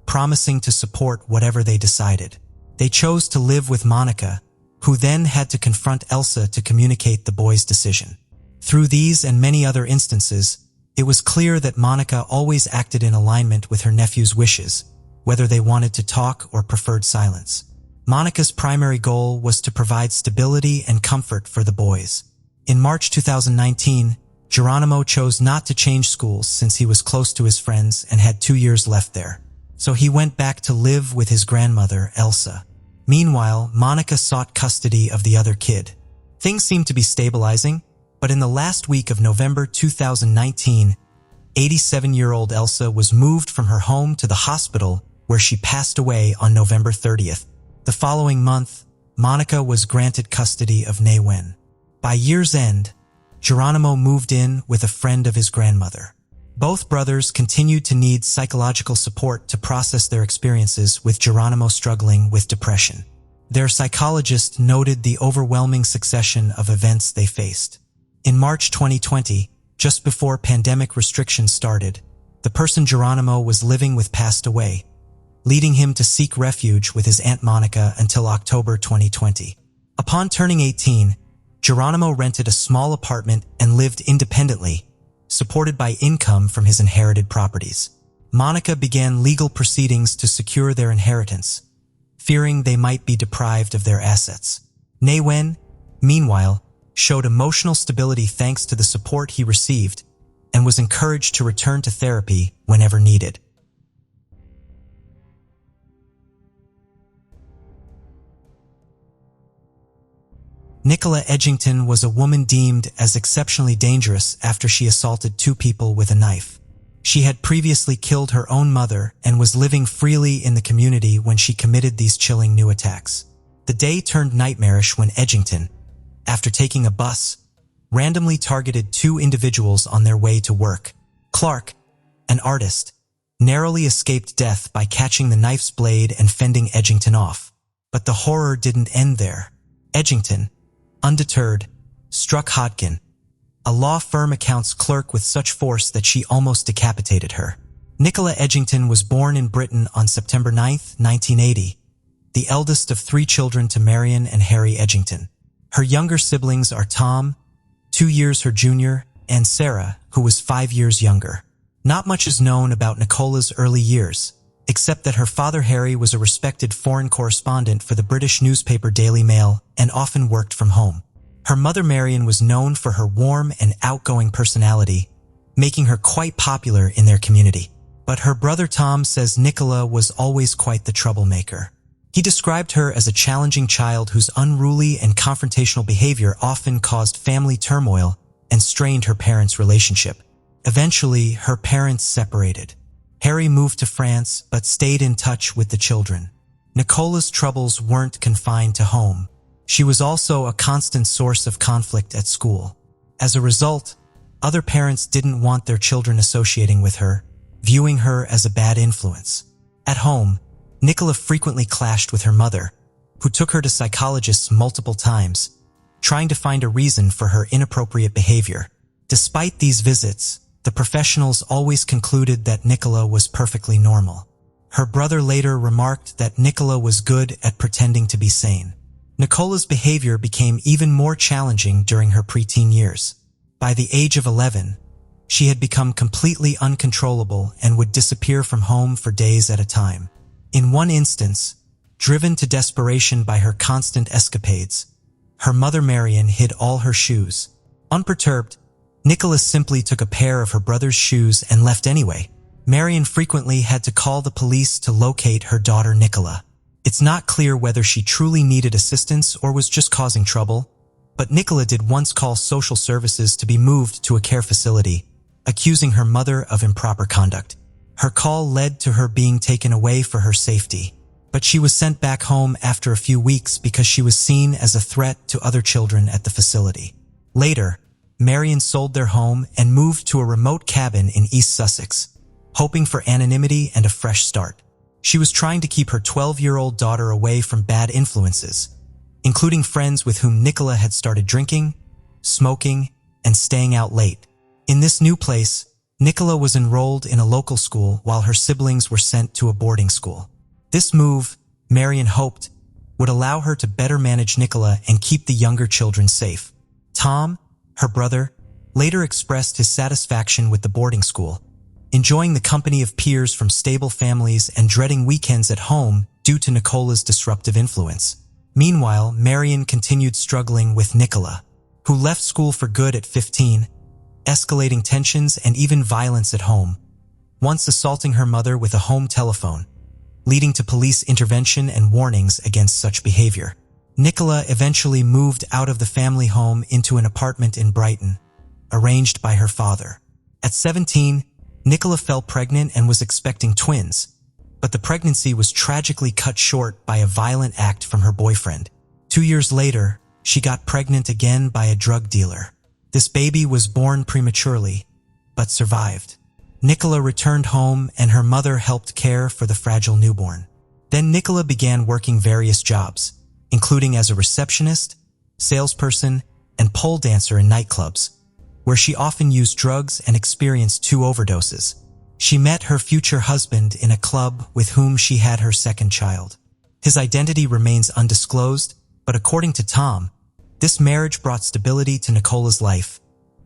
promising to support whatever they decided. They chose to live with Monica, who then had to confront Elsa to communicate the boys' decision. Through these and many other instances, it was clear that Monica always acted in alignment with her nephew's wishes, whether they wanted to talk or preferred silence. Monica's primary goal was to provide stability and comfort for the boys. In March 2019, Geronimo chose not to change schools since he was close to his friends and had 2 years left there. So he went back to live with his grandmother, Elsa. Meanwhile, Monica sought custody of the other kid. Things seemed to be stabilizing, but in the last week of November 2019, 87-year-old Elsa was moved from her home to the hospital where she passed away on November 30th. The following month, Monica was granted custody of Marion. By year's end, Geronimo moved in with a friend of his grandmother. Both brothers continued to need psychological support to process their experiences, with Geronimo struggling with depression. Their psychologist noted the overwhelming succession of events they faced. In March 2020, just before pandemic restrictions started, the person Geronimo was living with passed away, leading him to seek refuge with his Aunt Monica until October 2020. Upon turning 18, Geronimo rented a small apartment and lived independently, supported by income from his inherited properties. Monica began legal proceedings to secure their inheritance, fearing they might be deprived of their assets. Marion, meanwhile, showed emotional stability thanks to the support he received and was encouraged to return to therapy whenever needed. Nicola Edgington was a woman deemed as exceptionally dangerous after she assaulted 2 people with a knife. She had previously killed her own mother and was living freely in the community when she committed these chilling new attacks. The day turned nightmarish when Edgington, after taking a bus, randomly targeted 2 individuals on their way to work. Clark, an artist, narrowly escaped death by catching the knife's blade and fending Edgington off. But the horror didn't end there. Edgington, undeterred, struck Hodkin, a law firm accounts clerk, with such force that she almost decapitated her. Nicola Edgington was born in Britain on September 9, 1980, the eldest of 3 children to Marion and Harry Edgington. Her younger siblings are Tom, 2 years her junior, and Sarah, who was 5 years younger. Not much is known about Nicola's early years, except that her father Harry was a respected foreign correspondent for the British newspaper Daily Mail and often worked from home. Her mother Marion was known for her warm and outgoing personality, making her quite popular in their community. But her brother Tom says Nicola was always quite the troublemaker. He described her as a challenging child whose unruly and confrontational behavior often caused family turmoil and strained her parents' relationship. Eventually, her parents separated. Harry moved to France but stayed in touch with the children. Nicola's troubles weren't confined to home. She was also a constant source of conflict at school. As a result, other parents didn't want their children associating with her, viewing her as a bad influence. At home, Nicola frequently clashed with her mother, who took her to psychologists multiple times, trying to find a reason for her inappropriate behavior. Despite these visits, the professionals always concluded that Nicola was perfectly normal. Her brother later remarked that Nicola was good at pretending to be sane. Nicola's behavior became even more challenging during her preteen years. By the age of 11, she had become completely uncontrollable and would disappear from home for days at a time. In one instance, driven to desperation by her constant escapades, her mother Marion hid all her shoes. Unperturbed, Nicola simply took a pair of her brother's shoes and left anyway. Marion frequently had to call the police to locate her daughter Nicola. It's not clear whether she truly needed assistance or was just causing trouble, but Nicola did once call social services to be moved to a care facility, accusing her mother of improper conduct. Her call led to her being taken away for her safety, but she was sent back home after a few weeks because she was seen as a threat to other children at the facility. Later, Marion sold their home and moved to a remote cabin in East Sussex, hoping for anonymity and a fresh start. She was trying to keep her 12-year-old daughter away from bad influences, including friends with whom Nicola had started drinking, smoking, and staying out late. In this new place, Nicola was enrolled in a local school while her siblings were sent to a boarding school. This move, Marion hoped, would allow her to better manage Nicola and keep the younger children safe. Tom, her brother, later expressed his satisfaction with the boarding school, enjoying the company of peers from stable families and dreading weekends at home due to Nicola's disruptive influence. Meanwhile, Marion continued struggling with Nicola, who left school for good at 15, escalating tensions and even violence at home, once assaulting her mother with a home telephone, leading to police intervention and warnings against such behavior. Nicola eventually moved out of the family home into an apartment in Brighton, arranged by her father. At 17, Nicola fell pregnant and was expecting twins, but the pregnancy was tragically cut short by a violent act from her boyfriend. 2 years later, she got pregnant again by a drug dealer. This baby was born prematurely, but survived. Nicola returned home and her mother helped care for the fragile newborn. Then Nicola began working various jobs, including as a receptionist, salesperson, and pole dancer in nightclubs, where she often used drugs and experienced 2 overdoses. She met her future husband in a club with whom she had her second child. His identity remains undisclosed, but according to Tom, this marriage brought stability to Nicola's life,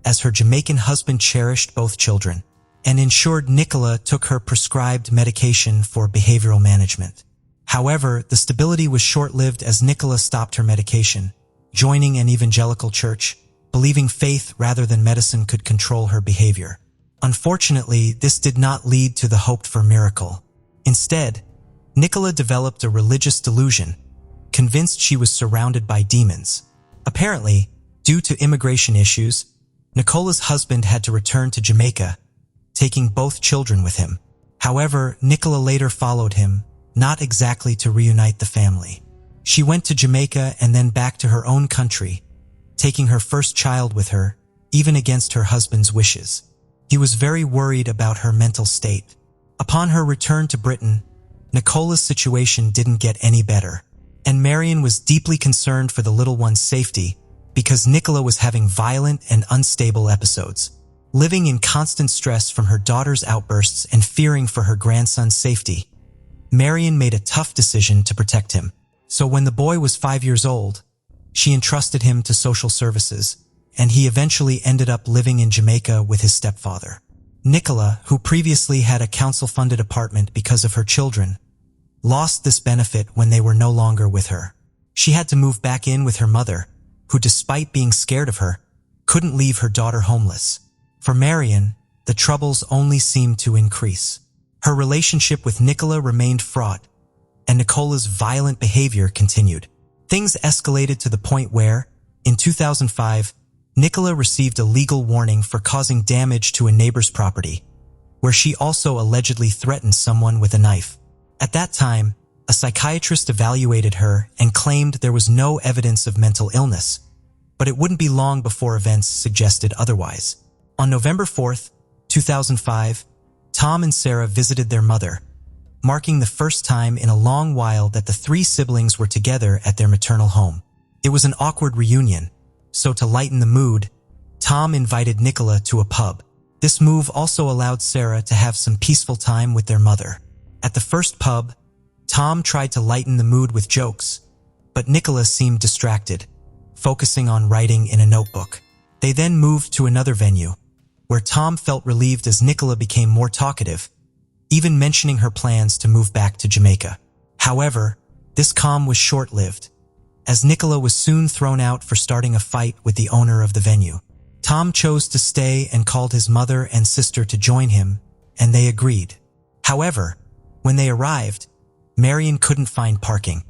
as her Jamaican husband cherished both children and ensured Nicola took her prescribed medication for behavioral management. However, the stability was short-lived as Nicola stopped her medication, joining an evangelical church, believing faith rather than medicine could control her behavior. Unfortunately, this did not lead to the hoped-for miracle. Instead, Nicola developed a religious delusion, convinced she was surrounded by demons. Apparently, due to immigration issues, Nicola's husband had to return to Jamaica, taking both children with him. However, Nicola later followed him, not exactly to reunite the family. She went to Jamaica and then back to her own country, taking her first child with her, even against her husband's wishes. He was very worried about her mental state. Upon her return to Britain, Nicola's situation didn't get any better, and Marion was deeply concerned for the little one's safety because Nicola was having violent and unstable episodes. Living in constant stress from her daughter's outbursts and fearing for her grandson's safety, Marion made a tough decision to protect him. So when the boy was 5 years old, she entrusted him to social services, and he eventually ended up living in Jamaica with his stepfather. Nicola, who previously had a council-funded apartment because of her children, lost this benefit when they were no longer with her. She had to move back in with her mother, who, despite being scared of her, couldn't leave her daughter homeless. For Marion, the troubles only seemed to increase. Her relationship with Nicola remained fraught, and Nicola's violent behavior continued. Things escalated to the point where, in 2005, Nicola received a legal warning for causing damage to a neighbor's property, where she also allegedly threatened someone with a knife. At that time, a psychiatrist evaluated her and claimed there was no evidence of mental illness, but it wouldn't be long before events suggested otherwise. On November 4th, 2005, Tom and Sarah visited their mother, marking the first time in a long while that the three siblings were together at their maternal home. It was an awkward reunion, so to lighten the mood, Tom invited Nicola to a pub. This move also allowed Sarah to have some peaceful time with their mother. At the first pub, Tom tried to lighten the mood with jokes, but Nicola seemed distracted, focusing on writing in a notebook. They then moved to another venue, where Tom felt relieved as Nicola became more talkative, even mentioning her plans to move back to Jamaica. However, this calm was short-lived, as Nicola was soon thrown out for starting a fight with the owner of the venue. Tom chose to stay and called his mother and sister to join him, and they agreed. However, when they arrived, Marion couldn't find parking,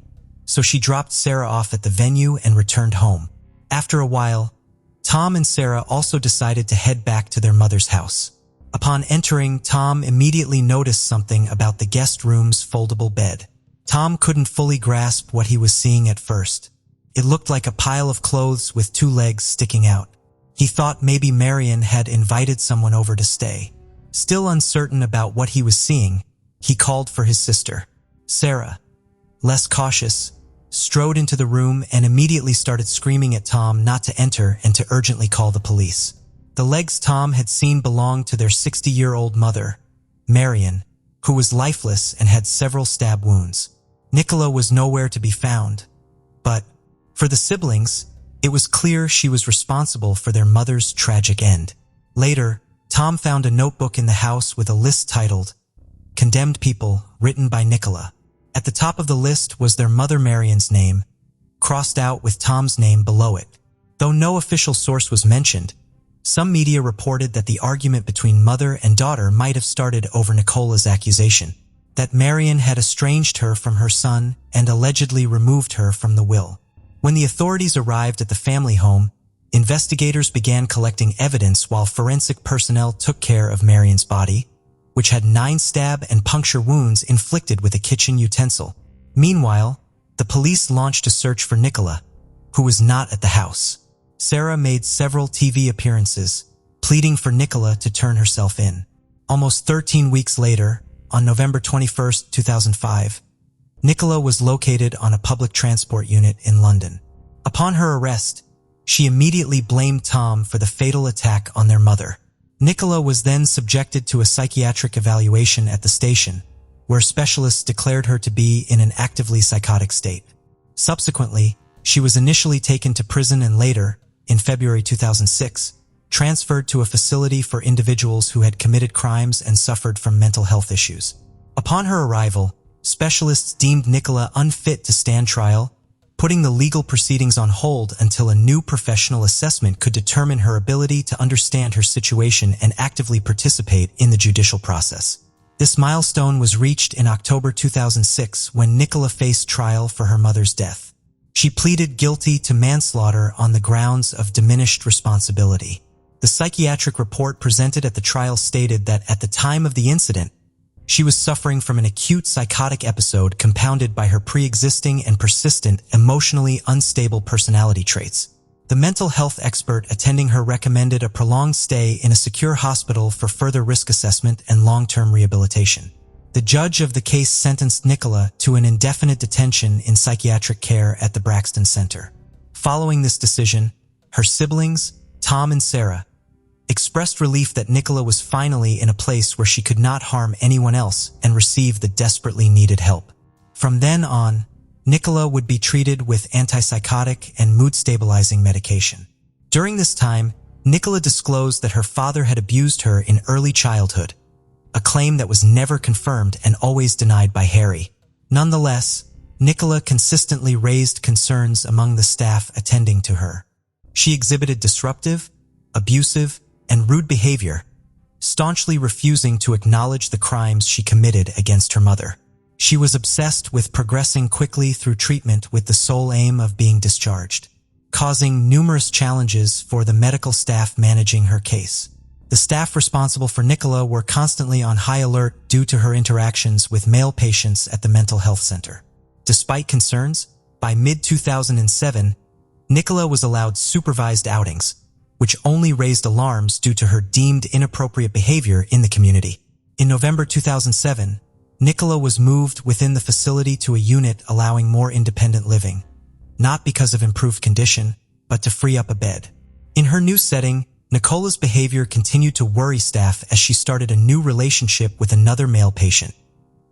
so she dropped Sarah off at the venue and returned home. After a while, Tom and Sarah also decided to head back to their mother's house. Upon entering, Tom immediately noticed something about the guest room's foldable bed. Tom couldn't fully grasp what he was seeing at first. It looked like a pile of clothes with two legs sticking out. He thought maybe Marion had invited someone over to stay. Still uncertain about what he was seeing, he called for his sister. Sarah, less cautious, strode into the room and immediately started screaming at Tom not to enter and to urgently call the police. The legs Tom had seen belonged to their 60-year-old mother, Marion, who was lifeless and had several stab wounds. Nicola was nowhere to be found, but for the siblings, it was clear she was responsible for their mother's tragic end. Later, Tom found a notebook in the house with a list titled Condemned People, written by Nicola. At the top of the list was their mother Marion's name, crossed out with Tom's name below it. Though no official source was mentioned, some media reported that the argument between mother and daughter might have started over Nicola's accusation that Marion had estranged her from her son and allegedly removed her from the will. When the authorities arrived at the family home, investigators began collecting evidence while forensic personnel took care of Marion's body, which had 9 stab and puncture wounds inflicted with a kitchen utensil. Meanwhile, the police launched a search for Nicola, who was not at the house. Sarah made several TV appearances, pleading for Nicola to turn herself in. Almost 13 weeks later, on November 21, 2005, Nicola was located on a public transport unit in London. Upon her arrest, she immediately blamed Tom for the fatal attack on their mother. Nicola was then subjected to a psychiatric evaluation at the station, where specialists declared her to be in an actively psychotic state. Subsequently, she was initially taken to prison and later, in February 2006, transferred to a facility for individuals who had committed crimes and suffered from mental health issues. Upon her arrival, specialists deemed Nicola unfit to stand trial, putting the legal proceedings on hold until a new professional assessment could determine her ability to understand her situation and actively participate in the judicial process. This milestone was reached in October 2006 when Nicola faced trial for her mother's death. She pleaded guilty to manslaughter on the grounds of diminished responsibility. The psychiatric report presented at the trial stated that at the time of the incident, she was suffering from an acute psychotic episode compounded by her pre-existing and persistent emotionally unstable personality traits. The mental health expert attending her recommended a prolonged stay in a secure hospital for further risk assessment and long-term rehabilitation. The judge of the case sentenced Nicola to an indefinite detention in psychiatric care at the Braxton Center. Following this decision, her siblings, Tom and Sarah, expressed relief that Nicola was finally in a place where she could not harm anyone else and receive the desperately needed help. From then on, Nicola would be treated with antipsychotic and mood-stabilizing medication. During this time, Nicola disclosed that her father had abused her in early childhood, a claim that was never confirmed and always denied by Harry. Nonetheless, Nicola consistently raised concerns among the staff attending to her. She exhibited disruptive, abusive, and rude behavior, staunchly refusing to acknowledge the crimes she committed against her mother. She was obsessed with progressing quickly through treatment with the sole aim of being discharged, causing numerous challenges for the medical staff managing her case. The staff responsible for Nicola were constantly on high alert due to her interactions with male patients at the mental health center. Despite concerns, by mid-2007, Nicola was allowed supervised outings, which only raised alarms due to her deemed inappropriate behavior in the community. In November 2007, Nicola was moved within the facility to a unit allowing more independent living, not because of improved condition, but to free up a bed. In her new setting, Nicola's behavior continued to worry staff as she started a new relationship with another male patient,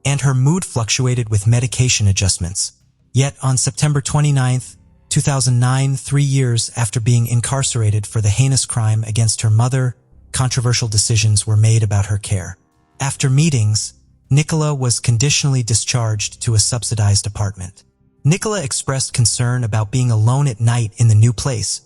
and her mood fluctuated with medication adjustments. Yet on September 29, 2009, 3 years after being incarcerated for the heinous crime against her mother, controversial decisions were made about her care. After meetings, Nicola was conditionally discharged to a subsidized apartment. Nicola expressed concern about being alone at night in the new place,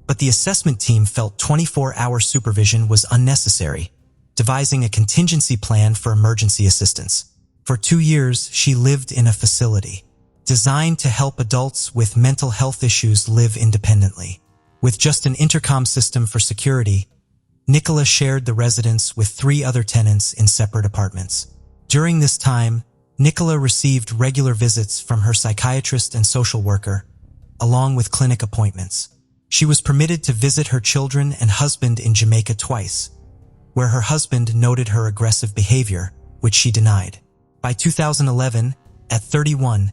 but the assessment team felt 24-hour supervision was unnecessary, devising a contingency plan for emergency assistance. For 2 years, she lived in a facility designed to help adults with mental health issues live independently. With just an intercom system for security, Nicola shared the residence with 3 other tenants in separate apartments. During this time, Nicola received regular visits from her psychiatrist and social worker, along with clinic appointments. She was permitted to visit her children and husband in Jamaica twice, where her husband noted her aggressive behavior, which she denied. By 2011, at 31,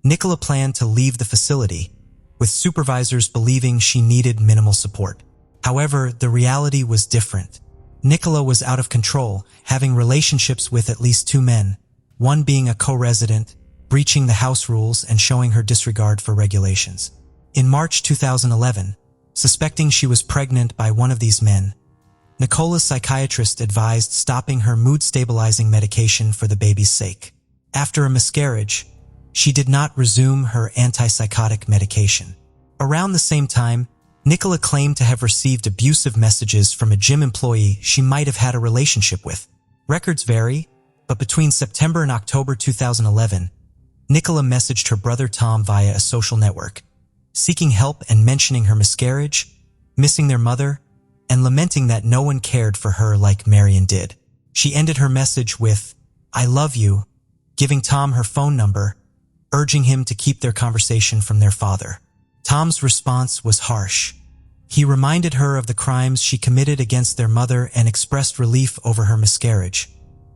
Nicola planned to leave the facility, with supervisors believing she needed minimal support. However, the reality was different. Nicola was out of control, having relationships with at least 2 men, one being a co-resident, breaching the house rules and showing her disregard for regulations. In March 2011, suspecting she was pregnant by one of these men, Nicola's psychiatrist advised stopping her mood-stabilizing medication for the baby's sake. After a miscarriage, she did not resume her antipsychotic medication. Around the same time, Nicola claimed to have received abusive messages from a gym employee she might have had a relationship with. Records vary, but between September and October 2011, Nicola messaged her brother Tom via a social network, seeking help and mentioning her miscarriage, missing their mother, and lamenting that no one cared for her like Marion did. She ended her message with, "I love you," giving Tom her phone number, urging him to keep their conversation from their father. Tom's response was harsh. He reminded her of the crimes she committed against their mother and expressed relief over her miscarriage,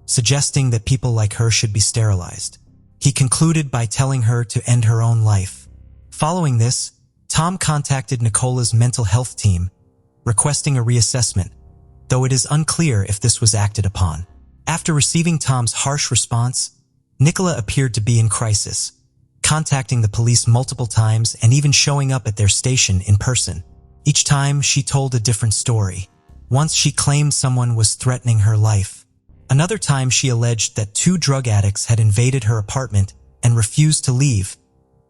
suggesting that people like her should be sterilized. He concluded by telling her to end her own life. Following this, Tom contacted Nicola's mental health team, requesting a reassessment, though it is unclear if this was acted upon. After receiving Tom's harsh response, Nicola appeared to be in crisis, contacting the police multiple times and even showing up at their station in person. Each time, she told a different story. Once she claimed someone was threatening her life. Another time, she alleged that 2 drug addicts had invaded her apartment and refused to leave,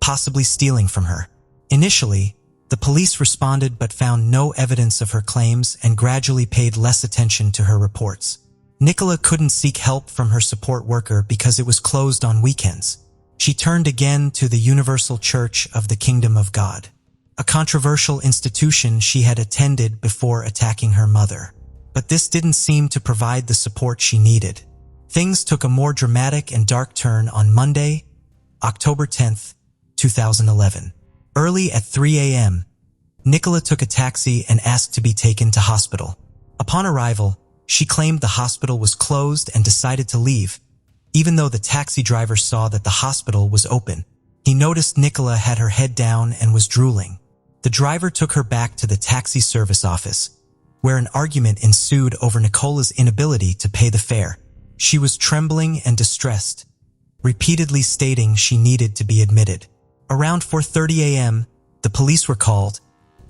possibly stealing from her. Initially, the police responded but found no evidence of her claims and gradually paid less attention to her reports. Nicola couldn't seek help from her support worker because it was closed on weekends. She turned again to the Universal Church of the Kingdom of God, a controversial institution she had attended before attacking her mother. But this didn't seem to provide the support she needed. Things took a more dramatic and dark turn on Monday, October 10th, 2011. Early at 3 a.m., Nicola took a taxi and asked to be taken to hospital. Upon arrival, she claimed the hospital was closed and decided to leave, even though the taxi driver saw that the hospital was open. He noticed Nicola had her head down and was drooling. The driver took her back to the taxi service office, where an argument ensued over Nicola's inability to pay the fare. She was trembling and distressed, repeatedly stating she needed to be admitted. Around 4:30 a.m., the police were called,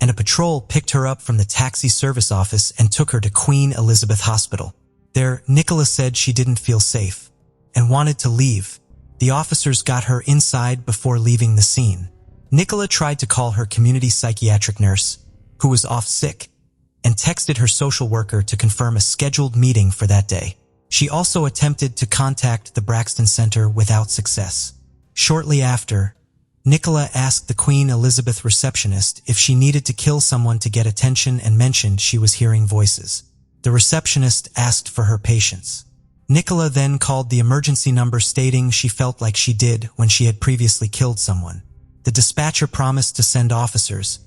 and a patrol picked her up from the taxi service office and took her to Queen Elizabeth Hospital. There, Nicola said she didn't feel safe and wanted to leave. The officers got her inside before leaving the scene. Nicola tried to call her community psychiatric nurse, who was off sick, and texted her social worker to confirm a scheduled meeting for that day. She also attempted to contact the Braxton Center without success. Shortly after, Nicola asked the Queen Elizabeth receptionist if she needed to kill someone to get attention and mentioned she was hearing voices. The receptionist asked for her patience. Nicola then called the emergency number stating she felt like she did when she had previously killed someone. The dispatcher promised to send officers,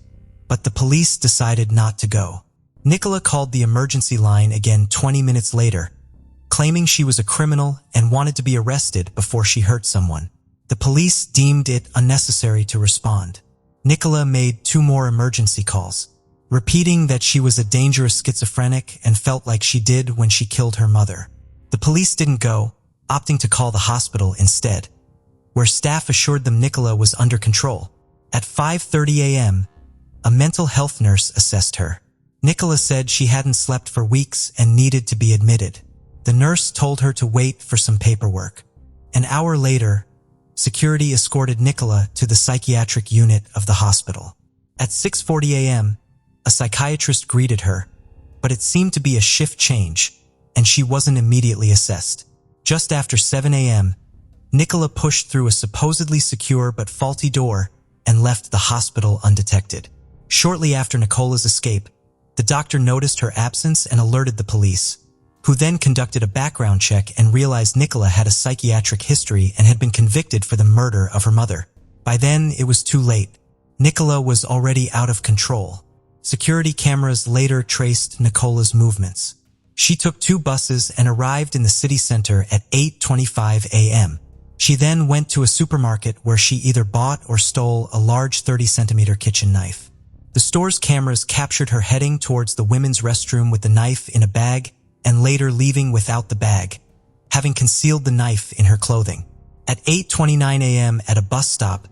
but the police decided not to go. Nicola called the emergency line again 20 minutes later, claiming she was a criminal and wanted to be arrested before she hurt someone. The police deemed it unnecessary to respond. Nicola made 2 more emergency calls, repeating that she was a dangerous schizophrenic and felt like she did when she killed her mother. The police didn't go, opting to call the hospital instead, where staff assured them Nicola was under control. At 5:30 a.m., a mental health nurse assessed her. Nicola said she hadn't slept for weeks and needed to be admitted. The nurse told her to wait for some paperwork. An hour later, security escorted Nicola to the psychiatric unit of the hospital. At 6:40 a.m., a psychiatrist greeted her, but it seemed to be a shift change, and she wasn't immediately assessed. Just after 7 a.m., Nicola pushed through a supposedly secure but faulty door and left the hospital undetected. Shortly after Nicola's escape, the doctor noticed her absence and alerted the police, who then conducted a background check and realized Nicola had a psychiatric history and had been convicted for the murder of her mother. By then, it was too late. Nicola was already out of control. Security cameras later traced Nicola's movements. She took 2 buses and arrived in the city center at 8:25 a.m. She then went to a supermarket where she either bought or stole a large 30-centimeter kitchen knife. The store's cameras captured her heading towards the women's restroom with the knife in a bag and later leaving without the bag, having concealed the knife in her clothing. At 8:29 a.m. at a bus stop,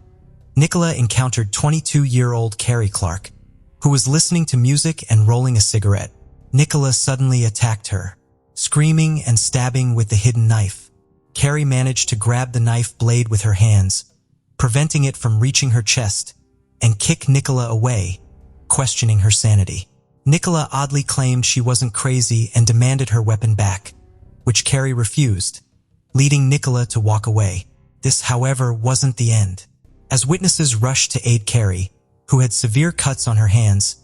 Nicola encountered 22-year-old Carrie Clark, who was listening to music and rolling a cigarette. Nicola suddenly attacked her, screaming and stabbing with the hidden knife. Carrie managed to grab the knife blade with her hands, preventing it from reaching her chest, and kick Nicola away, questioning her sanity. Nicola oddly claimed she wasn't crazy and demanded her weapon back, which Carrie refused, leading Nicola to walk away. This, however, wasn't the end. As witnesses rushed to aid Carrie, who had severe cuts on her hands,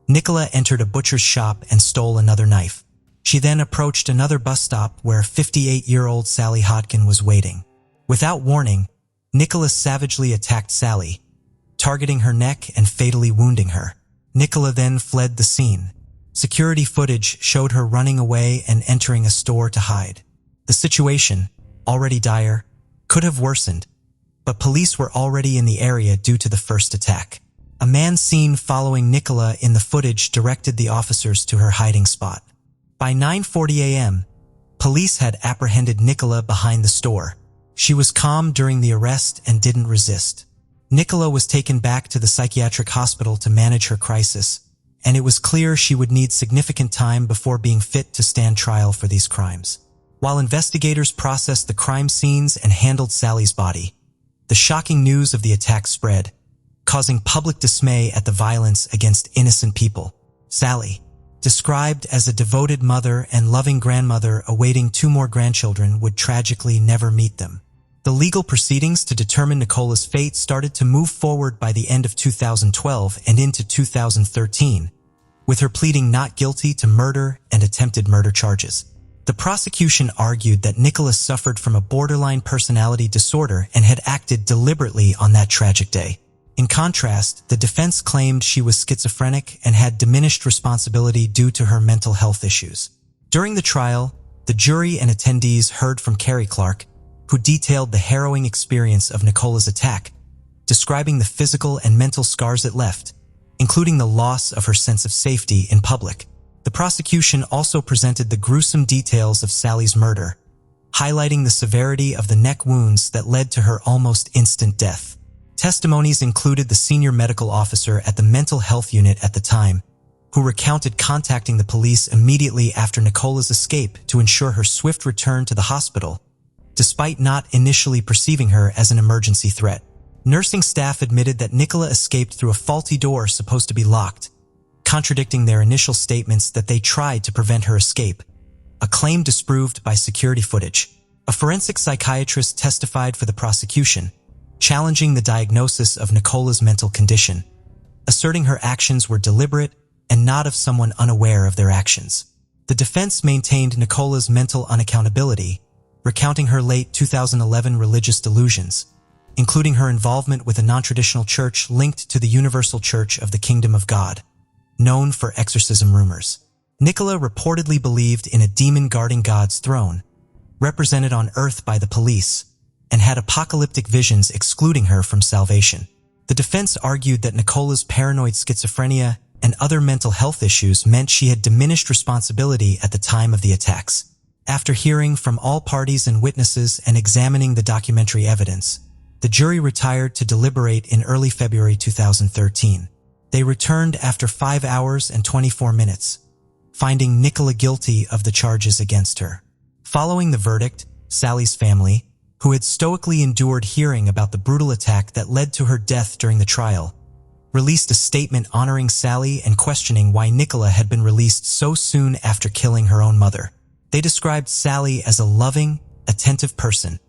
Nicola entered a butcher's shop and stole another knife. She then approached another bus stop where 58-year-old Sally Hodkin was waiting. Without warning, Nicola savagely attacked Sally, targeting her neck and fatally wounding her. Nicola then fled the scene. Security footage showed her running away and entering a store to hide. The situation, already dire, could have worsened, but police were already in the area due to the first attack. A man seen following Nicola in the footage directed the officers to her hiding spot. By 9:40 a.m., police had apprehended Nicola behind the store. She was calm during the arrest and didn't resist. Nicola was taken back to the psychiatric hospital to manage her crisis, and it was clear she would need significant time before being fit to stand trial for these crimes. While investigators processed the crime scenes and handled Sally's body, the shocking news of the attack spread, causing public dismay at the violence against innocent people. Sally, described as a devoted mother and loving grandmother awaiting 2 more grandchildren, would tragically never meet them. The legal proceedings to determine Nicola's fate started to move forward by the end of 2012 and into 2013, with her pleading not guilty to murder and attempted murder charges. The prosecution argued that Nicola suffered from a borderline personality disorder and had acted deliberately on that tragic day. In contrast, the defense claimed she was schizophrenic and had diminished responsibility due to her mental health issues. During the trial, the jury and attendees heard from Carrie Clark, who detailed the harrowing experience of Nicola's attack, describing the physical and mental scars it left, including the loss of her sense of safety in public. The prosecution also presented the gruesome details of Sally's murder, highlighting the severity of the neck wounds that led to her almost instant death. Testimonies included the senior medical officer at the mental health unit at the time, who recounted contacting the police immediately after Nicola's escape to ensure her swift return to the hospital, despite not initially perceiving her as an emergency threat. Nursing staff admitted that Nicola escaped through a faulty door supposed to be locked, contradicting their initial statements that they tried to prevent her escape. a claim disproved by security footage. A forensic psychiatrist testified for the prosecution, challenging the diagnosis of Nicola's mental condition, asserting her actions were deliberate and not of someone unaware of their actions. The defense maintained Nicola's mental unaccountability, recounting her late 2011 religious delusions, including her involvement with a non-traditional church linked to the Universal Church of the Kingdom of God, known for exorcism rumors. Nicola reportedly believed in a demon guarding God's throne, represented on earth by the police, and had apocalyptic visions excluding her from salvation. The defense argued that Nicola's paranoid schizophrenia and other mental health issues meant she had diminished responsibility at the time of the attacks. After hearing from all parties and witnesses and examining the documentary evidence, the jury retired to deliberate in early February 2013. They returned after 5 hours and 24 minutes, finding Nicola guilty of the charges against her. Following the verdict, Sally's family, who had stoically endured hearing about the brutal attack that led to her death during the trial, released a statement honoring Sally and questioning why Nicola had been released so soon after killing her own mother. They described Sally as a loving, attentive person,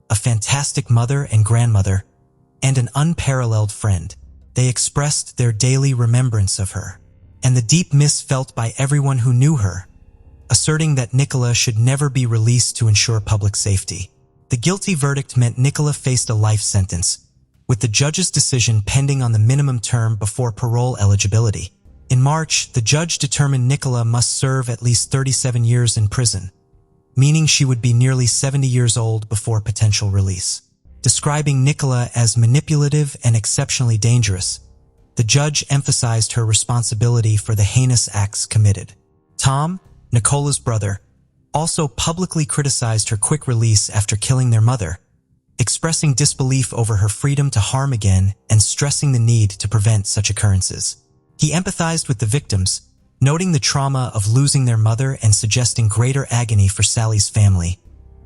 a fantastic mother and grandmother, and an unparalleled friend. They expressed their daily remembrance of her, and the deep miss felt by everyone who knew her, asserting that Nicola should never be released to ensure public safety. The guilty verdict meant Nicola faced a life sentence, with the judge's decision pending on the minimum term before parole eligibility. In March, the judge determined Nicola must serve at least 37 years in prison, meaning she would be nearly 70 years old before potential release. Describing Nicola as manipulative and exceptionally dangerous, the judge emphasized her responsibility for the heinous acts committed. Tom, Nicola's brother, also publicly criticized her quick release after killing their mother, expressing disbelief over her freedom to harm again and stressing the need to prevent such occurrences. He empathized with the victims, noting the trauma of losing their mother and suggesting greater agony for Sally's family,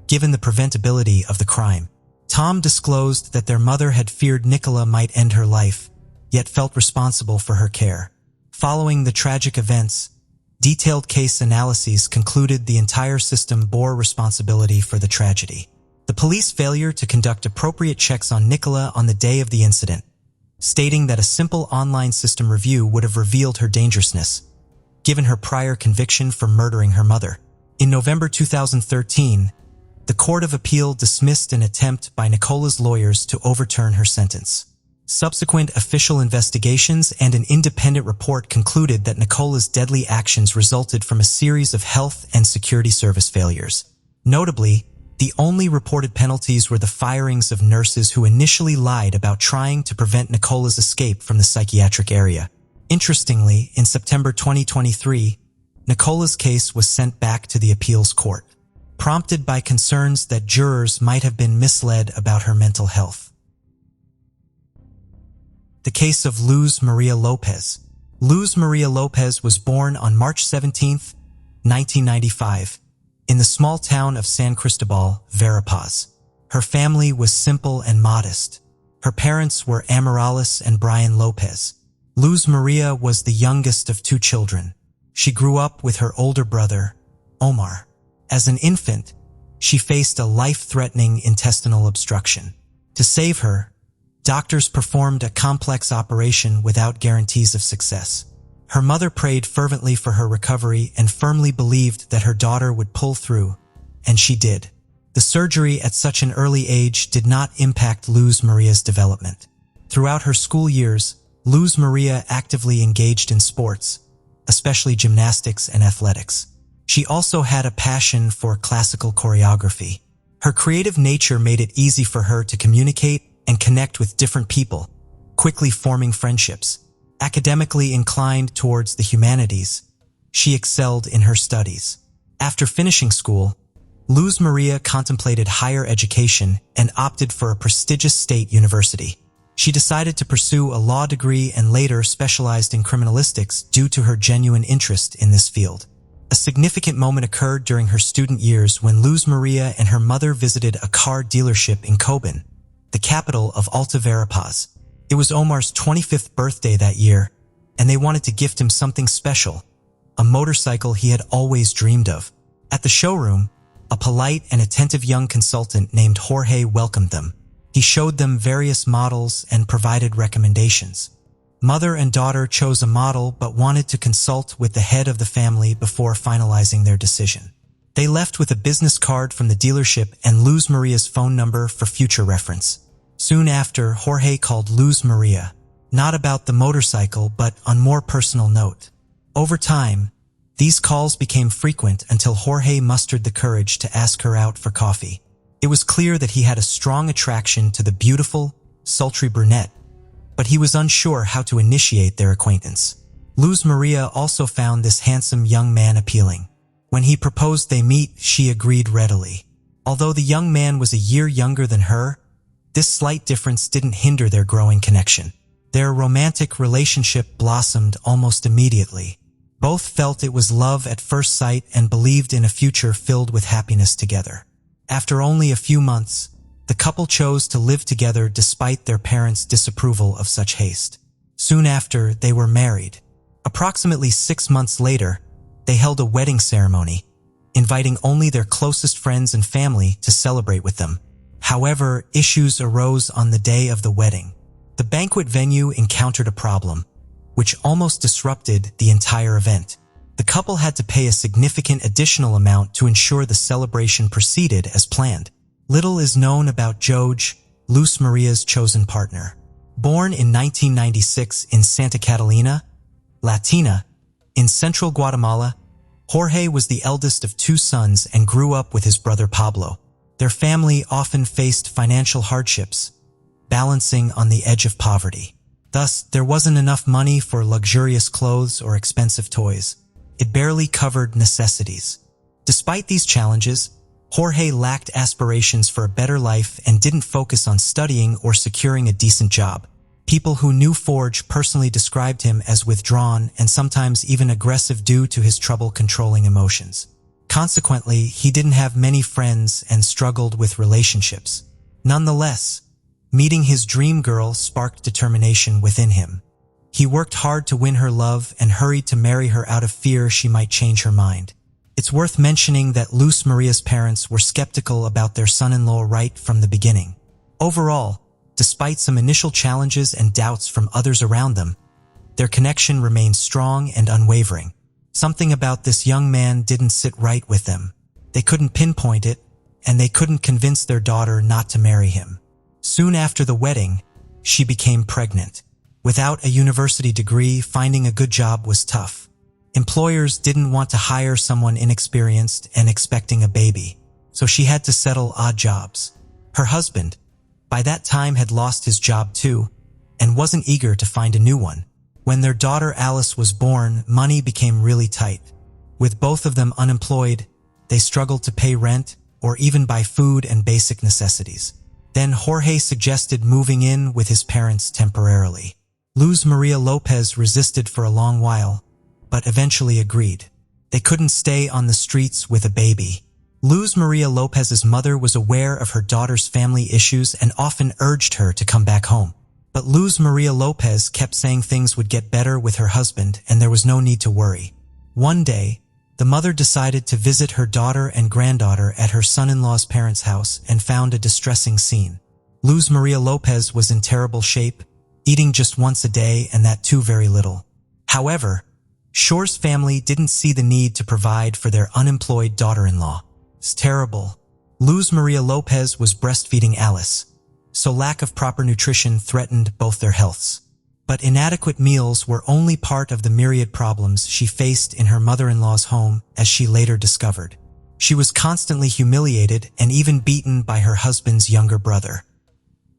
given the preventability of the crime. Tom disclosed that their mother had feared Nicola might end her life, yet felt responsible for her care. Following the tragic events, detailed case analyses concluded the entire system bore responsibility for the tragedy. The police failure to conduct appropriate checks on Nicola on the day of the incident, stating that a simple online system review would have revealed her dangerousness, given her prior conviction for murdering her mother. In November 2013, the Court of Appeal dismissed an attempt by Nicola's lawyers to overturn her sentence. Subsequent official investigations and an independent report concluded that Nicola's deadly actions resulted from a series of health and security service failures. Notably, the only reported penalties were the firings of nurses who initially lied about trying to prevent Nicola's escape from the psychiatric area. Interestingly, in September 2023, Nicola's case was sent back to the appeals court, prompted by concerns that jurors might have been misled about her mental health. The case of Luz Maria Lopez. Luz Maria Lopez was born on March 17, 1995, in the small town of San Cristobal, Verapaz. Her family was simple and modest. Her parents were Amarales and Brian Lopez. Luz Maria was the youngest of 2 children. She grew up with her older brother, Omar. As an infant, she faced a life-threatening intestinal obstruction. To save her, doctors performed a complex operation without guarantees of success. Her mother prayed fervently for her recovery and firmly believed that her daughter would pull through, and she did. The surgery at such an early age did not impact Luz Maria's development. Throughout her school years, Luz Maria actively engaged in sports, especially gymnastics and athletics. She also had a passion for classical choreography. Her creative nature made it easy for her to communicate and connect with different people, quickly forming friendships. Academically inclined towards the humanities, she excelled in her studies. After finishing school, Luz Maria contemplated higher education and opted for a prestigious state university. She decided to pursue a law degree and later specialized in criminalistics due to her genuine interest in this field. A significant moment occurred during her student years when Luz Maria and her mother visited a car dealership in Coban, the capital of Alta Verapaz. It was Omar's 25th birthday that year, and they wanted to gift him something special, a motorcycle he had always dreamed of. At the showroom, a polite and attentive young consultant named Jorge welcomed them. He showed them various models and provided recommendations. Mother and daughter chose a model but wanted to consult with the head of the family before finalizing their decision. They left with a business card from the dealership and Luz Maria's phone number for future reference. Soon after, Jorge called Luz Maria, not about the motorcycle but on more personal note. Over time, these calls became frequent until Jorge mustered the courage to ask her out for coffee. It was clear that he had a strong attraction to the beautiful, sultry brunette, but he was unsure how to initiate their acquaintance. Luz Maria also found this handsome young man appealing. When he proposed they meet, she agreed readily. Although the young man was a year younger than her, this slight difference didn't hinder their growing connection. Their romantic relationship blossomed almost immediately. Both felt it was love at first sight and believed in a future filled with happiness together. After only a few months, the couple chose to live together despite their parents' disapproval of such haste. Soon after, they were married. Approximately 6 months later, they held a wedding ceremony, inviting only their closest friends and family to celebrate with them. However, issues arose on the day of the wedding. The banquet venue encountered a problem, which almost disrupted the entire event. The couple had to pay a significant additional amount to ensure the celebration proceeded as planned. Little is known about Joj, Luz Maria's chosen partner. Born in 1996 in Santa Catalina, Latina, in central Guatemala, Jorge was the eldest of 2 sons and grew up with his brother Pablo. Their family often faced financial hardships, balancing on the edge of poverty. Thus, there wasn't enough money for luxurious clothes or expensive toys. It barely covered necessities. Despite these challenges, Jorge lacked aspirations for a better life and didn't focus on studying or securing a decent job. People who knew Forge personally described him as withdrawn and sometimes even aggressive due to his trouble controlling emotions. Consequently, he didn't have many friends and struggled with relationships. Nonetheless, meeting his dream girl sparked determination within him. He worked hard to win her love and hurried to marry her out of fear she might change her mind. It's worth mentioning that Luz Maria's parents were skeptical about their son-in-law right from the beginning. Overall, despite some initial challenges and doubts from others around them, their connection remained strong and unwavering. Something about this young man didn't sit right with them. They couldn't pinpoint it, and they couldn't convince their daughter not to marry him. Soon after the wedding, she became pregnant. Without a university degree, finding a good job was tough. Employers didn't want to hire someone inexperienced and expecting a baby, so she had to settle odd jobs. Her husband, by that time, had lost his job too, and wasn't eager to find a new one. When their daughter Alice was born, money became really tight. With both of them unemployed, they struggled to pay rent or even buy food and basic necessities. Then Jorge suggested moving in with his parents temporarily. Luz Maria Lopez resisted for a long while, but eventually agreed. They couldn't stay on the streets with a baby. Luz Maria Lopez's mother was aware of her daughter's family issues and often urged her to come back home. But Luz Maria Lopez kept saying things would get better with her husband and there was no need to worry. One day, the mother decided to visit her daughter and granddaughter at her son-in-law's parents' house and found a distressing scene. Luz Maria Lopez was in terrible shape, eating just once a day and that too very little. However, Shore's family didn't see the need to provide for their unemployed daughter-in-law. It's terrible. Luz Maria Lopez was breastfeeding Alice, so lack of proper nutrition threatened both their healths. But inadequate meals were only part of the myriad problems she faced in her mother-in-law's home, as she later discovered. She was constantly humiliated and even beaten by her husband's younger brother.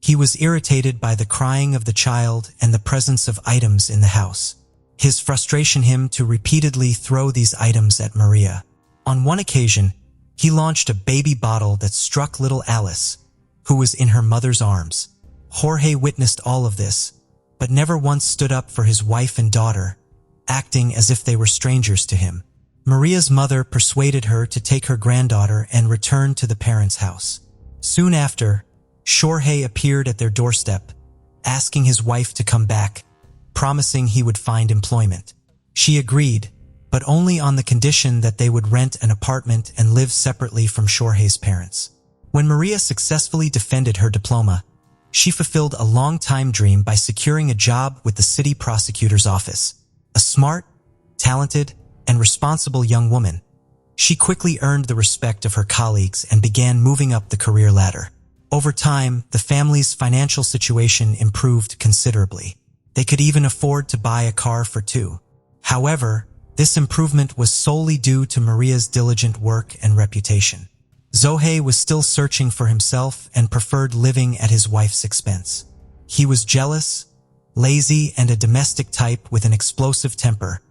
He was irritated by the crying of the child and the presence of items in the house. His frustration him to repeatedly throw these items at Maria. On one occasion, he launched a baby bottle that struck little Alice, who was in her mother's arms. Jorge witnessed all of this, but never once stood up for his wife and daughter, acting as if they were strangers to him. Maria's mother persuaded her to take her granddaughter and return to the parents' house. Soon after, Jorge appeared at their doorstep, asking his wife to come back, promising he would find employment. She agreed, but only on the condition that they would rent an apartment and live separately from Jorge's parents. When Maria successfully defended her diploma, she fulfilled a long-time dream by securing a job with the city prosecutor's office. A smart, talented, and responsible young woman, she quickly earned the respect of her colleagues and began moving up the career ladder. Over time, the family's financial situation improved considerably. They could even afford to buy a car for two. However, this improvement was solely due to Maria's diligent work and reputation. Jorge was still searching for himself and preferred living at his wife's expense. He was jealous, lazy, and a domestic type with an explosive temper,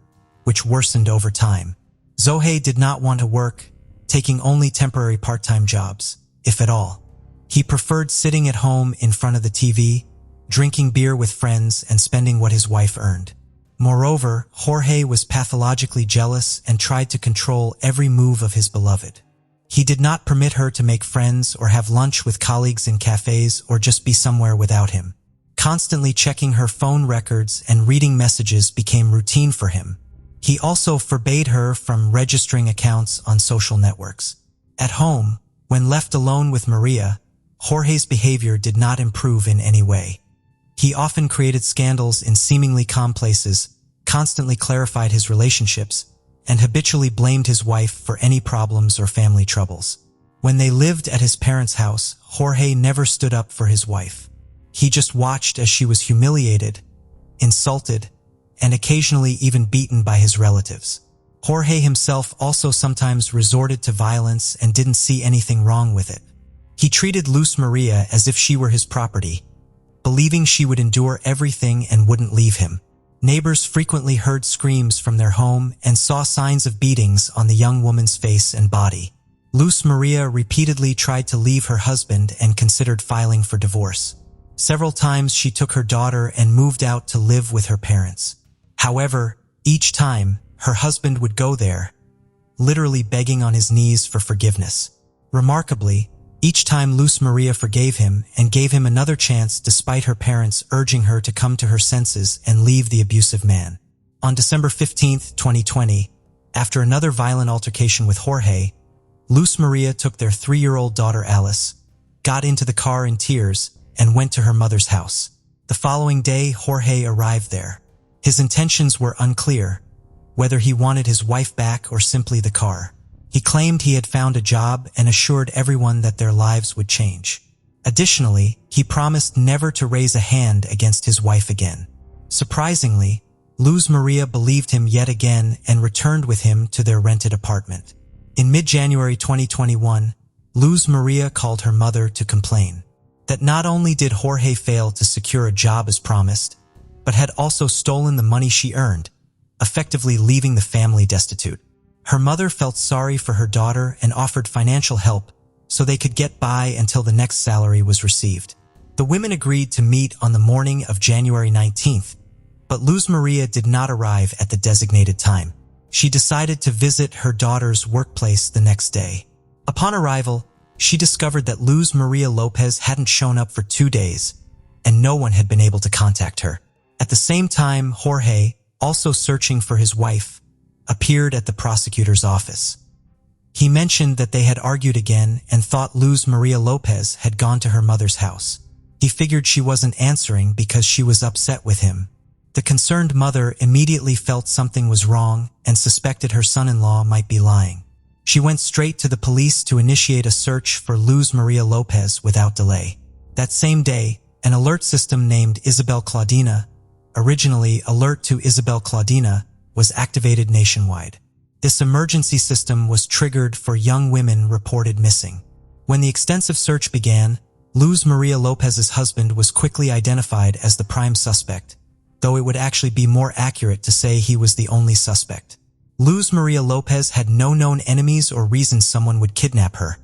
which worsened over time. Jorge did not want to work, taking only temporary part-time jobs, if at all. He preferred sitting at home in front of the TV, drinking beer with friends, and spending what his wife earned. Moreover, Jorge was pathologically jealous and tried to control every move of his beloved. He did not permit her to make friends or have lunch with colleagues in cafes or just be somewhere without him. Constantly checking her phone records and reading messages became routine for him. He also forbade her from registering accounts on social networks. At home, when left alone with Maria, Jorge's behavior did not improve in any way. He often created scandals in seemingly calm places, constantly clarified his relationships, and habitually blamed his wife for any problems or family troubles. When they lived at his parents' house, Jorge never stood up for his wife. He just watched as she was humiliated, insulted, and occasionally even beaten by his relatives. Jorge himself also sometimes resorted to violence and didn't see anything wrong with it. He treated Luz Maria as if she were his property, believing she would endure everything and wouldn't leave him. Neighbors frequently heard screams from their home and saw signs of beatings on the young woman's face and body. Luz Maria repeatedly tried to leave her husband and considered filing for divorce. Several times she took her daughter and moved out to live with her parents. However, each time, her husband would go there, literally begging on his knees for forgiveness. Remarkably, each time Luz Maria forgave him and gave him another chance despite her parents urging her to come to her senses and leave the abusive man. On December 15, 2020, after another violent altercation with Jorge, Luz Maria took their 3-year-old daughter Alice, got into the car in tears, and went to her mother's house. The following day, Jorge arrived there. His intentions were unclear, whether he wanted his wife back or simply the car. He claimed he had found a job and assured everyone that their lives would change. Additionally, he promised never to raise a hand against his wife again. Surprisingly, Luz Maria believed him yet again and returned with him to their rented apartment. In mid-January 2021, Luz Maria called her mother to complain that not only did Jorge fail to secure a job as promised, but had also stolen the money she earned, effectively leaving the family destitute. Her mother felt sorry for her daughter and offered financial help so they could get by until the next salary was received. The women agreed to meet on the morning of January 19th, but Luz Maria did not arrive at the designated time. She decided to visit her daughter's workplace the next day. Upon arrival, she discovered that Luz Maria Lopez hadn't shown up for 2 days, and no one had been able to contact her. At the same time, Jorge, also searching for his wife, appeared at the prosecutor's office. He mentioned that they had argued again and thought Luz Maria Lopez had gone to her mother's house. He figured she wasn't answering because she was upset with him. The concerned mother immediately felt something was wrong and suspected her son-in-law might be lying. She went straight to the police to initiate a search for Luz Maria Lopez without delay. That same day, an alert system named Isabel Claudina, originally Alert to Isabel Claudina, was activated nationwide. This emergency system was triggered for young women reported missing. When the extensive search began, Luz Maria Lopez's husband was quickly identified as the prime suspect, though it would actually be more accurate to say he was the only suspect. Luz Maria Lopez had no known enemies or reasons someone would kidnap her,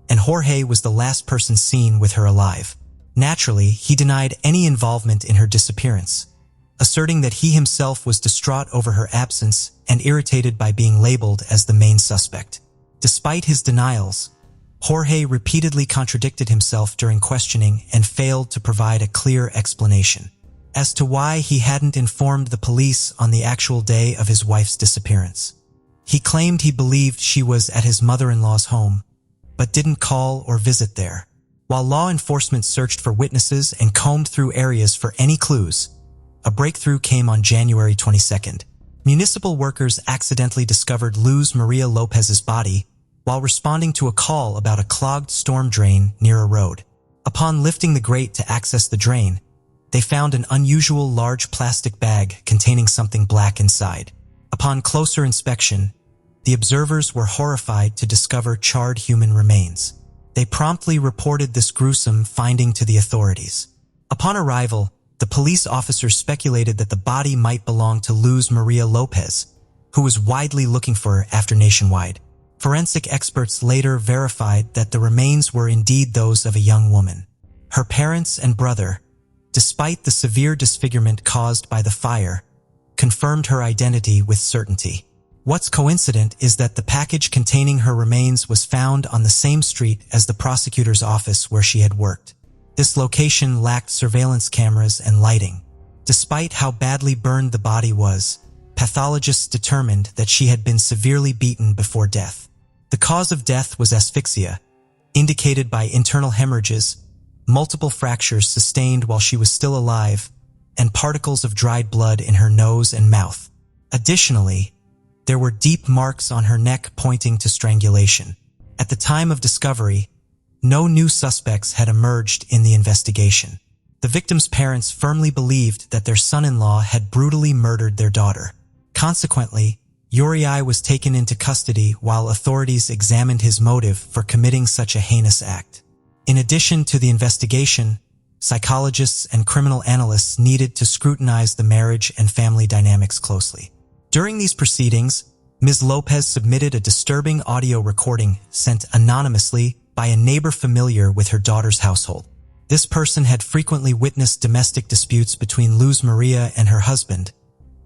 and Jorge was the last person seen with her alive. Naturally, he denied any involvement in her disappearance, asserting that he himself was distraught over her absence and irritated by being labeled as the main suspect. Despite his denials, Jorge repeatedly contradicted himself during questioning and failed to provide a clear explanation as to why he hadn't informed the police on the actual day of his wife's disappearance. He claimed he believed she was at his mother-in-law's home, but didn't call or visit there. While law enforcement searched for witnesses and combed through areas for any clues, a breakthrough came on January 22nd. Municipal workers accidentally discovered Luz Maria Lopez's body while responding to a call about a clogged storm drain near a road. Upon lifting the grate to access the drain, they found an unusual large plastic bag containing something black inside. Upon closer inspection, the observers were horrified to discover charred human remains. They promptly reported this gruesome finding to the authorities. Upon arrival, the police officers speculated that the body might belong to Luz Maria Lopez, who was widely looking for her after nationwide. Forensic experts later verified that the remains were indeed those of a young woman. Her parents and brother, despite the severe disfigurement caused by the fire, confirmed her identity with certainty. What's coincident is that the package containing her remains was found on the same street as the prosecutor's office where she had worked. This location lacked surveillance cameras and lighting. Despite how badly burned the body was, pathologists determined that she had been severely beaten before death. The cause of death was asphyxia, indicated by internal hemorrhages, multiple fractures sustained while she was still alive, and particles of dried blood in her nose and mouth. Additionally, there were deep marks on her neck pointing to strangulation. At the time of discovery, no new suspects had emerged in the investigation. The victim's parents firmly believed that their son-in-law had brutally murdered their daughter. Consequently, Uriai was taken into custody while authorities examined his motive for committing such a heinous act. In addition to the investigation, psychologists and criminal analysts needed to scrutinize the marriage and family dynamics closely. During these proceedings, Ms. Lopez submitted a disturbing audio recording sent anonymously by a neighbor familiar with her daughter's household. This person had frequently witnessed domestic disputes between Luz Maria and her husband,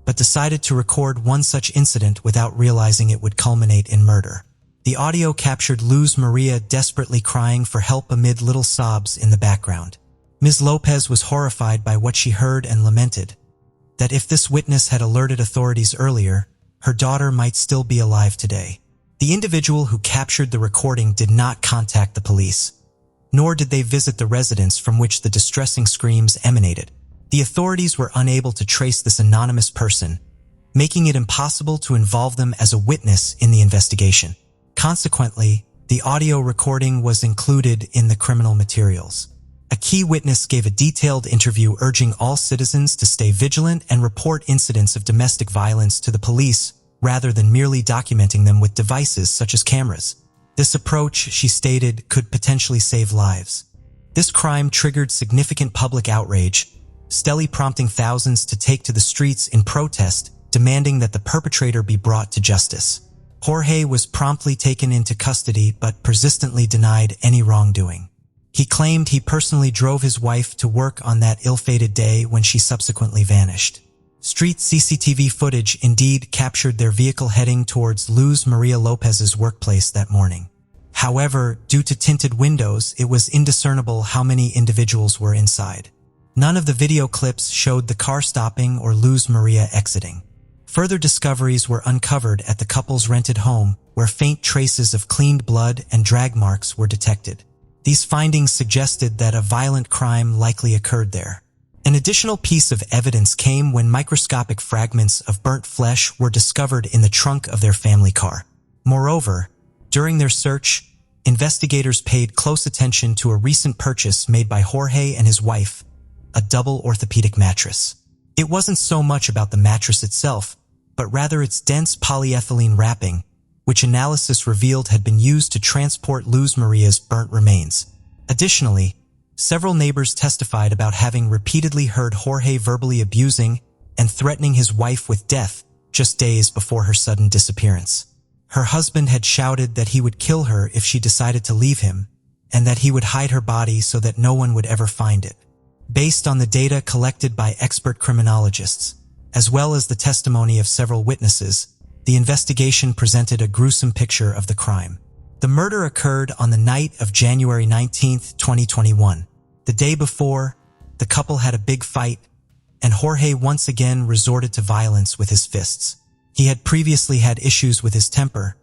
but decided to record one such incident without realizing it would culminate in murder. The audio captured Luz Maria desperately crying for help amid little sobs in the background. Ms. Lopez was horrified by what she heard and lamented that if this witness had alerted authorities earlier, her daughter might still be alive today. The individual who captured the recording did not contact the police, nor did they visit the residence from which the distressing screams emanated. The authorities were unable to trace this anonymous person, making it impossible to involve them as a witness in the investigation. Consequently, the audio recording was included in the criminal materials. A key witness gave a detailed interview urging all citizens to stay vigilant and report incidents of domestic violence to the police rather than merely documenting them with devices such as cameras. This approach, she stated, could potentially save lives. This crime triggered significant public outrage, steadily prompting thousands to take to the streets in protest, demanding that the perpetrator be brought to justice. Jorge was promptly taken into custody but persistently denied any wrongdoing. He claimed he personally drove his wife to work on that ill-fated day when she subsequently vanished. Street CCTV footage indeed captured their vehicle heading towards Luz Maria Lopez's workplace that morning. However, due to tinted windows, it was indiscernible how many individuals were inside. None of the video clips showed the car stopping or Luz Maria exiting. Further discoveries were uncovered at the couple's rented home, where faint traces of cleaned blood and drag marks were detected. These findings suggested that a violent crime likely occurred there. An additional piece of evidence came when microscopic fragments of burnt flesh were discovered in the trunk of their family car. Moreover, during their search, investigators paid close attention to a recent purchase made by Jorge and his wife, a double orthopedic mattress. It wasn't so much about the mattress itself, but rather its dense polyethylene wrapping, which analysis revealed had been used to transport Luz Maria's burnt remains. Additionally, several neighbors testified about having repeatedly heard Jorge verbally abusing and threatening his wife with death just days before her sudden disappearance. Her husband had shouted that he would kill her if she decided to leave him, and that he would hide her body so that no one would ever find it. Based on the data collected by expert criminologists, as well as the testimony of several witnesses, the investigation presented a gruesome picture of the crime. The murder occurred on the night of January 19, 2021. The day before, the couple had a big fight, and Jorge once again resorted to violence with his fists. He had previously had issues with his temper,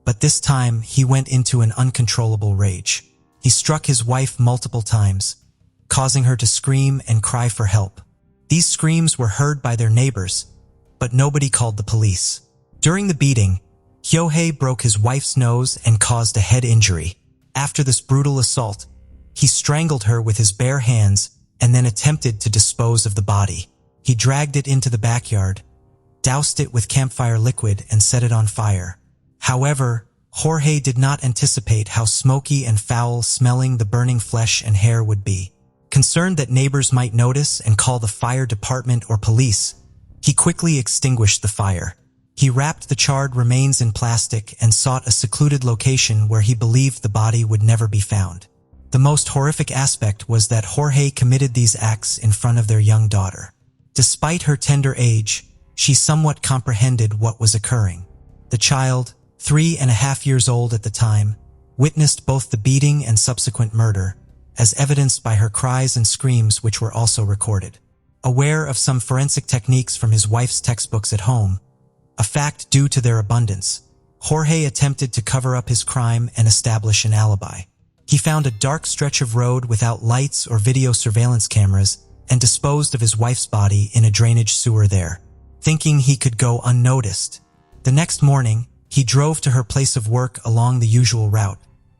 but this time he went into an uncontrollable rage. He struck his wife multiple times, causing her to scream and cry for help. These screams were heard by their neighbors, but nobody called the police. During the beating, Hyohei broke his wife's nose and caused a head injury. After this brutal assault, he strangled her with his bare hands and then attempted to dispose of the body. He dragged it into the backyard, doused it with campfire liquid, and set it on fire. However, Jorge did not anticipate how smoky and foul-smelling the burning flesh and hair would be. Concerned that neighbors might notice and call the fire department or police, he quickly extinguished the fire. He wrapped the charred remains in plastic and sought a secluded location where he believed the body would never be found. The most horrific aspect was that Jorge committed these acts in front of their young daughter. Despite her tender age, she somewhat comprehended what was occurring. The child, 3.5 years old at the time, witnessed both the beating and subsequent murder, as evidenced by her cries and screams, which were also recorded. Aware of some forensic techniques from his wife's textbooks at home, a fact due to their abundance, Jorge attempted to cover up his crime and establish an alibi. He found a dark stretch of road without lights or video surveillance cameras and disposed of his wife's body in a drainage sewer there, thinking he could go unnoticed. The next morning, he drove to her place of work along the usual route,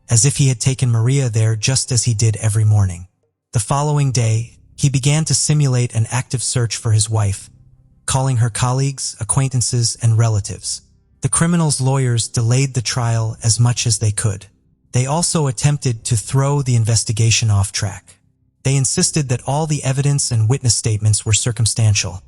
as if he had taken Maria there just as he did every morning. The following day, he began to simulate an active search for his wife, calling her colleagues, acquaintances, and relatives. The criminal's lawyers delayed the trial as much as they could. They also attempted to throw the investigation off track. They insisted that all the evidence and witness statements were circumstantial,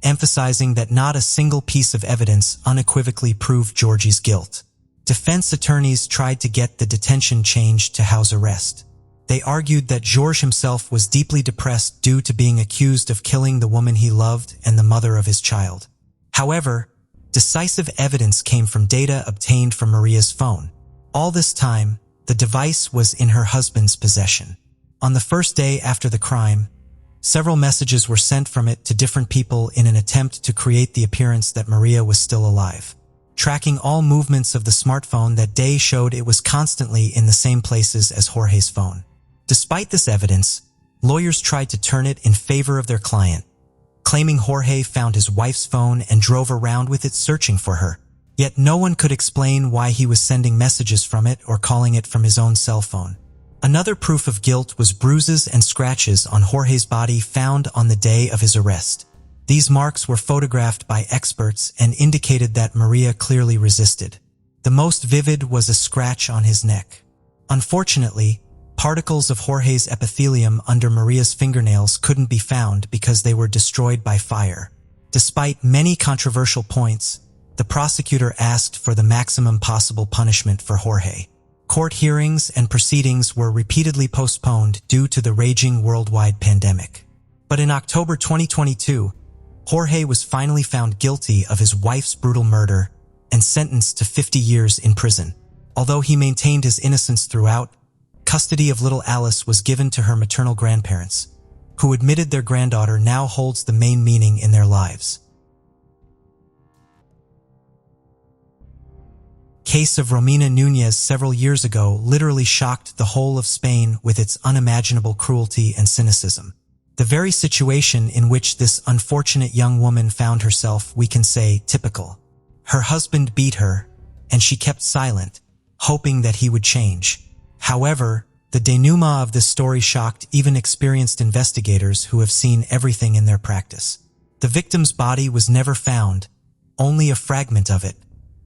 emphasizing that not a single piece of evidence unequivocally proved Georgie's guilt. Defense attorneys tried to get the detention changed to house arrest. They argued that George himself was deeply depressed due to being accused of killing the woman he loved and the mother of his child. However, decisive evidence came from data obtained from Maria's phone. All this time, the device was in her husband's possession. On the first day after the crime, several messages were sent from it to different people in an attempt to create the appearance that Maria was still alive. Tracking all movements of the smartphone that day showed it was constantly in the same places as Jorge's phone. Despite this evidence, lawyers tried to turn it in favor of their client, claiming Jorge found his wife's phone and drove around with it searching for her. Yet no one could explain why he was sending messages from it or calling it from his own cell phone. Another proof of guilt was bruises and scratches on Jorge's body found on the day of his arrest. These marks were photographed by experts and indicated that Maria clearly resisted. The most vivid was a scratch on his neck. Unfortunately, particles of Jorge's epithelium under Maria's fingernails couldn't be found because they were destroyed by fire. Despite many controversial points, the prosecutor asked for the maximum possible punishment for Jorge. Court hearings and proceedings were repeatedly postponed due to the raging worldwide pandemic. But in October 2022, Jorge was finally found guilty of his wife's brutal murder and sentenced to 50 years in prison. Although he maintained his innocence throughout, custody of little Alice was given to her maternal grandparents, who admitted their granddaughter now holds the main meaning in their lives. Case of Romina Núñez several years ago literally shocked the whole of Spain with its unimaginable cruelty and cynicism. The very situation in which this unfortunate young woman found herself, we can say, typical. Her husband beat her, and she kept silent, hoping that he would change. However, the denouement of this story shocked even experienced investigators who have seen everything in their practice. The victim's body was never found, only a fragment of it,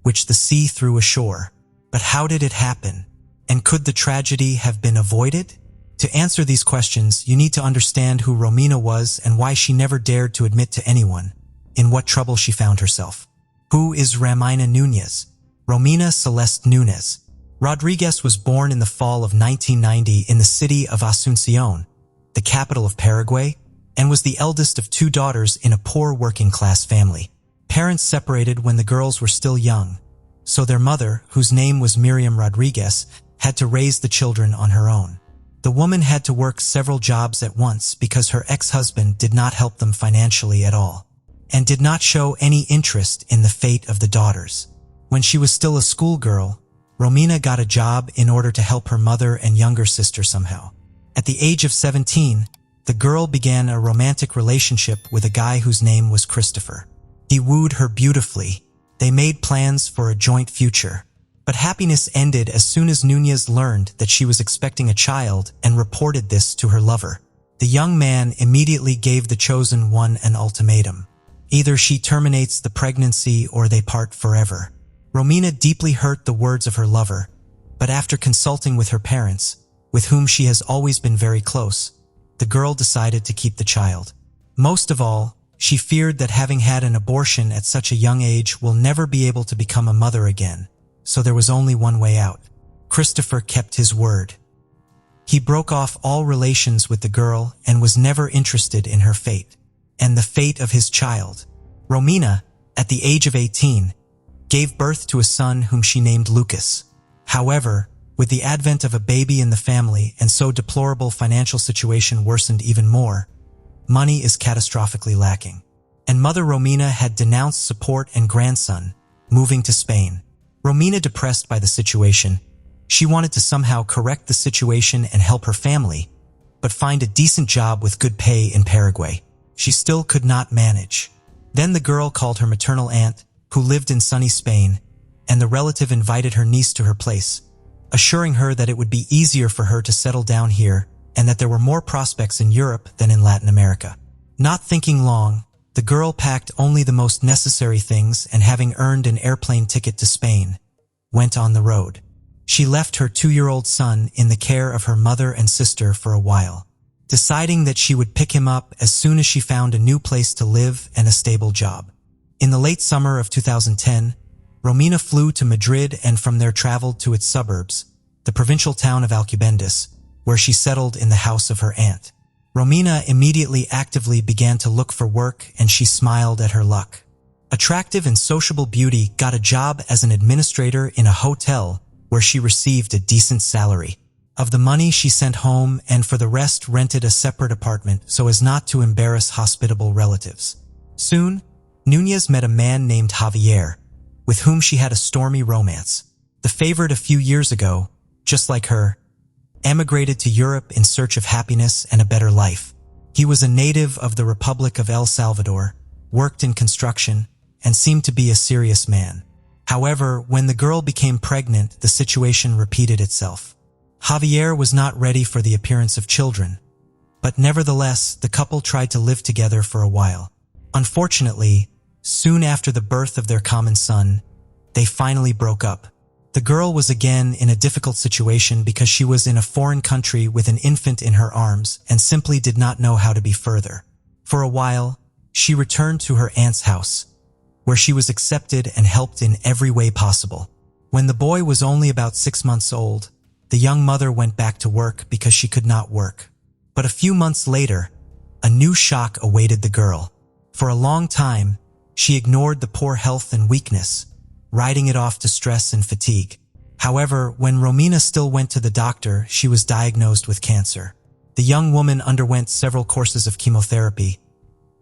which the sea threw ashore. But how did it happen? And could the tragedy have been avoided? To answer these questions, you need to understand who Romina was and why she never dared to admit to anyone in what trouble she found herself. Who is Romina Núñez? Romina Celeste Núñez Rodriguez was born in the fall of 1990 in the city of Asunción, the capital of Paraguay, and was the eldest of two daughters in a poor working-class family. Parents separated when the girls were still young, so their mother, whose name was Marion Rodriguez, had to raise the children on her own. The woman had to work several jobs at once because her ex-husband did not help them financially at all. and did not show any interest in the fate of the daughters. When she was still a schoolgirl, Romina got a job in order to help her mother and younger sister somehow. At the age of 17, the girl began a romantic relationship with a guy whose name was Christopher. He wooed her beautifully. They made plans for a joint future. But happiness ended as soon as Nunez learned that she was expecting a child and reported this to her lover. The young man immediately gave the chosen one an ultimatum. Either she terminates the pregnancy or they part forever. Romina deeply hurt the words of her lover, but after consulting with her parents, with whom she has always been very close, the girl decided to keep the child. Most of all, she feared that having had an abortion at such a young age will never be able to become a mother again, so there was only one way out. Christopher kept his word. He broke off all relations with the girl and was never interested in her fate, and the fate of his child. Romina, at the age of 18, gave birth to a son whom she named Lucas. However, with the advent of a baby in the family and so deplorable financial situation worsened even more, money is catastrophically lacking. And Mother Romina had denounced support and grandson, moving to Spain. Romina, depressed by the situation, she wanted to somehow correct the situation and help her family, but find a decent job with good pay in Paraguay. She still could not manage. Then the girl called her maternal aunt, who lived in sunny Spain, and the relative invited her niece to her place, assuring her that it would be easier for her to settle down here and that there were more prospects in Europe than in Latin America. Not thinking long, the girl packed only the most necessary things and, having earned an airplane ticket to Spain, went on the road. She left her 2-year-old son in the care of her mother and sister for a while, deciding that she would pick him up as soon as she found a new place to live and a stable job. In the late summer of 2010, Romina flew to Madrid and from there traveled to its suburbs, the provincial town of Alcobendas, where she settled in the house of her aunt. Romina immediately actively began to look for work, and she smiled at her luck. Attractive and sociable beauty got a job as an administrator in a hotel where she received a decent salary. Of the money she sent home, and for the rest rented a separate apartment so as not to embarrass hospitable relatives. Soon, Nunez met a man named Javier, with whom she had a stormy romance. The favorite a few years ago, just like her, emigrated to Europe in search of happiness and a better life. He was a native of the Republic of El Salvador, worked in construction, and seemed to be a serious man. However, when the girl became pregnant, the situation repeated itself. Javier was not ready for the appearance of children, but nevertheless, the couple tried to live together for a while. Unfortunately, soon after the birth of their common son, they finally broke up. The girl was again in a difficult situation because she was in a foreign country with an infant in her arms and simply did not know how to be further. For a while, she returned to her aunt's house, where she was accepted and helped in every way possible. When the boy was only about 6 months old, the young mother went back to work because she could not work. But a few months later, a new shock awaited the girl. For a long time, she ignored the poor health and weakness, writing it off to stress and fatigue. However, when Romina still went to the doctor, she was diagnosed with cancer. The young woman underwent several courses of chemotherapy,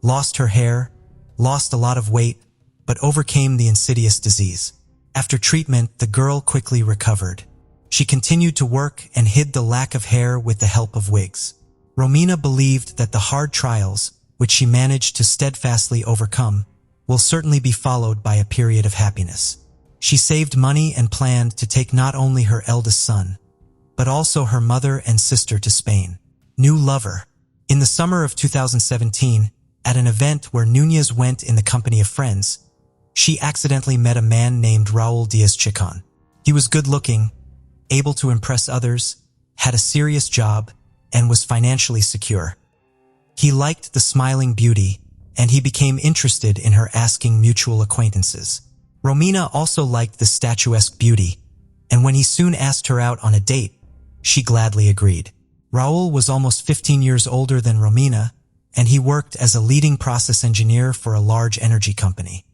lost her hair, lost a lot of weight, but overcame the insidious disease. After treatment, the girl quickly recovered. She continued to work and hid the lack of hair with the help of wigs. Romina believed that the hard trials, which she managed to steadfastly overcome, will certainly be followed by a period of happiness. She saved money and planned to take not only her eldest son, but also her mother and sister to Spain. New lover. In the summer of 2017, at an event where Nunez went in the company of friends, she accidentally met a man named Raul Diaz-Chacon. He was good-looking, able to impress others, had a serious job, and was financially secure. He liked the smiling beauty, and he became interested in her, asking mutual acquaintances. Romina also liked the statuesque beauty, and when he soon asked her out on a date, she gladly agreed. Raul was almost 15 years older than Romina, and he worked as a leading process engineer for a large energy company.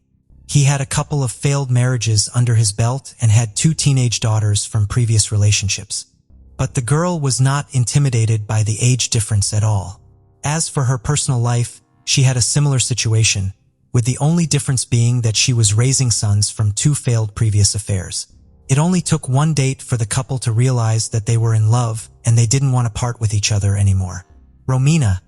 He had a couple of failed marriages under his belt and had 2 teenage daughters from previous relationships. But the girl was not intimidated by the age difference at all. As for her personal life, she had a similar situation, with the only difference being that she was raising sons from 2 failed previous affairs. It only took one date for the couple to realize that they were in love and they didn't want to part with each other anymore. Romina,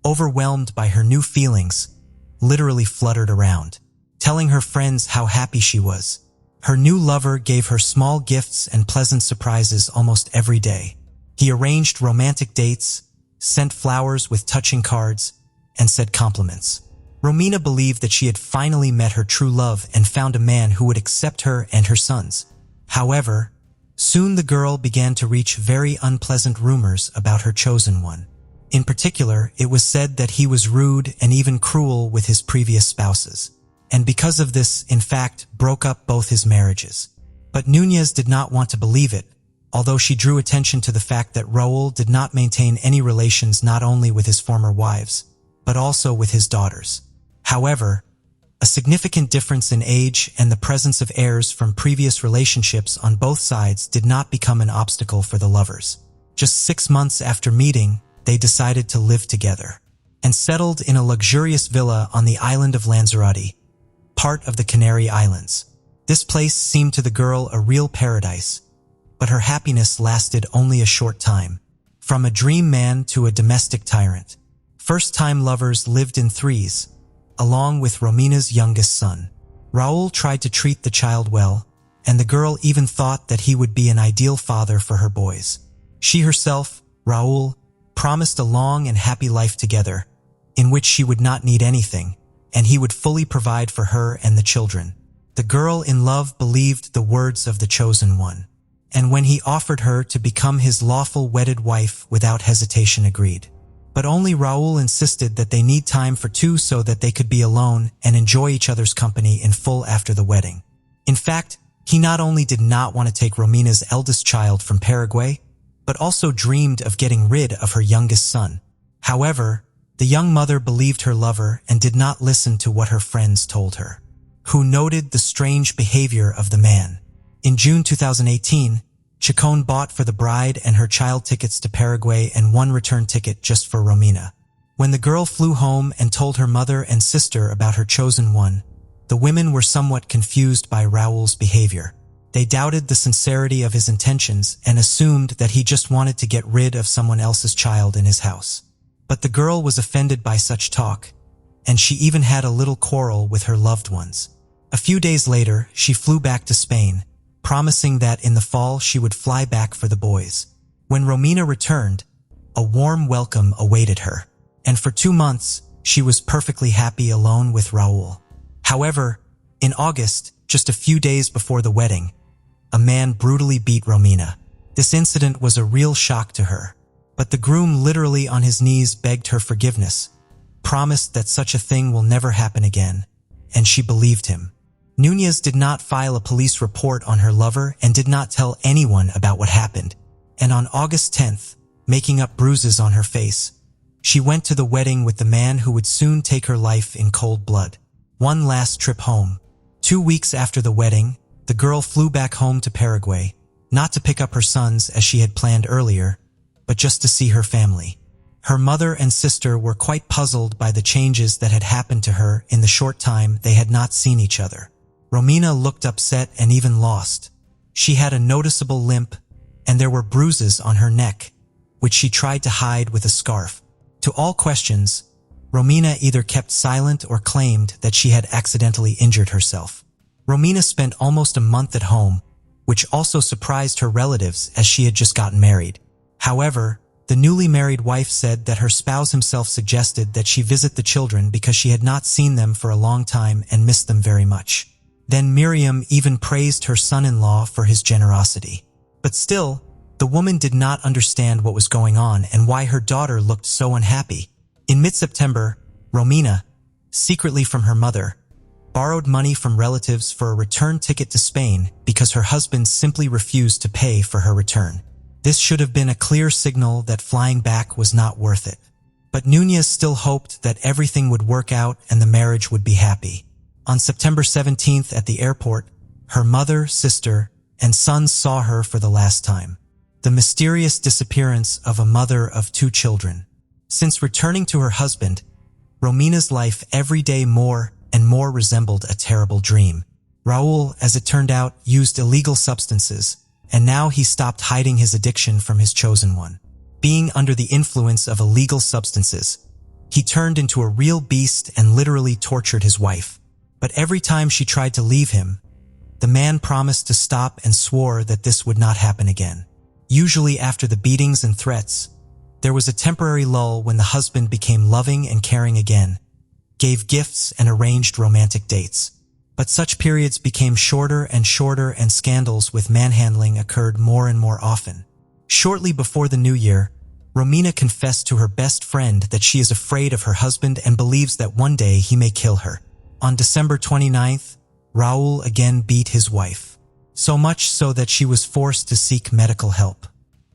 overwhelmed by her new feelings, literally fluttered around, telling her friends how happy she was. Her new lover gave her small gifts and pleasant surprises almost every day. He arranged romantic dates, sent flowers with touching cards, and said compliments. Romina believed that she had finally met her true love and found a man who would accept her and her sons. However, soon the girl began to reach very unpleasant rumors about her chosen one. In particular, it was said that he was rude and even cruel with his previous spouses, and because of this, in fact, broke up both his marriages. But Núñez did not want to believe it, although she drew attention to the fact that Raúl did not maintain any relations not only with his former wives, but also with his daughters. However, a significant difference in age and the presence of heirs from previous relationships on both sides did not become an obstacle for the lovers. Just 6 months after meeting, they decided to live together and settled in a luxurious villa on the island of Lanzarote, part of the Canary Islands. This place seemed to the girl a real paradise, but her happiness lasted only a short time. From a dream man to a domestic tyrant, first-time lovers lived in threes, along with Romina's youngest son. Raúl tried to treat the child well, and the girl even thought that he would be an ideal father for her boys. She herself, Raúl, promised a long and happy life together, in which she would not need anything, and he would fully provide for her and the children. The girl in love believed the words of the chosen one, and when he offered her to become his lawful wedded wife without hesitation agreed. But only Raúl insisted that they need time for 2 so that they could be alone and enjoy each other's company in full after the wedding. In fact, he not only did not want to take Romina's eldest child from Paraguay, but also dreamed of getting rid of her youngest son. However, the young mother believed her lover and did not listen to what her friends told her, who noted the strange behavior of the man. In June 2018, Chacon bought for the bride and her child tickets to Paraguay and 1 return ticket just for Romina. When the girl flew home and told her mother and sister about her chosen one, the women were somewhat confused by Raúl's behavior. They doubted the sincerity of his intentions and assumed that he just wanted to get rid of someone else's child in his house. But the girl was offended by such talk, and she even had a little quarrel with her loved ones. A few days later, she flew back to Spain, promising that in the fall she would fly back for the boys. When Romina returned, a warm welcome awaited her, and for 2 months she was perfectly happy alone with Raúl. However, in August, just a few days before the wedding, a man brutally beat Romina. This incident was a real shock to her, but the groom literally on his knees begged her forgiveness, promised that such a thing will never happen again, and she believed him. Núñez did not file a police report on her lover and did not tell anyone about what happened, and on August 10th, making up bruises on her face, she went to the wedding with the man who would soon take her life in cold blood. One last trip home. 2 weeks after the wedding, the girl flew back home to Paraguay, not to pick up her sons as she had planned earlier, but just to see her family. Her mother and sister were quite puzzled by the changes that had happened to her in the short time they had not seen each other. Romina looked upset and even lost. She had a noticeable limp, and there were bruises on her neck, which she tried to hide with a scarf. To all questions, Romina either kept silent or claimed that she had accidentally injured herself. Romina spent almost a month at home, which also surprised her relatives as she had just gotten married. However, the newly married wife said that her spouse himself suggested that she visit the children because she had not seen them for a long time and missed them very much. Then Marion even praised her son-in-law for his generosity. But still, the woman did not understand what was going on and why her daughter looked so unhappy. In mid-September, Romina, secretly from her mother, borrowed money from relatives for a return ticket to Spain because her husband simply refused to pay for her return. This should have been a clear signal that flying back was not worth it. But Núñez still hoped that everything would work out and the marriage would be happy. On September 17th at the airport, her mother, sister, and sons saw her for the last time. The mysterious disappearance of a mother of 2 children. Since returning to her husband, Romina's life every day more and more resembled a terrible dream. Raul, as it turned out, used illegal substances, and now he stopped hiding his addiction from his chosen one. Being under the influence of illegal substances, he turned into a real beast and literally tortured his wife. But every time she tried to leave him, the man promised to stop and swore that this would not happen again. Usually after the beatings and threats, there was a temporary lull when the husband became loving and caring again, gave gifts and arranged romantic dates. But such periods became shorter and shorter, and scandals with manhandling occurred more and more often. Shortly before the new year, Romina confessed to her best friend that she is afraid of her husband and believes that one day he may kill her. On December 29th, Raul again beat his wife, so much so that she was forced to seek medical help.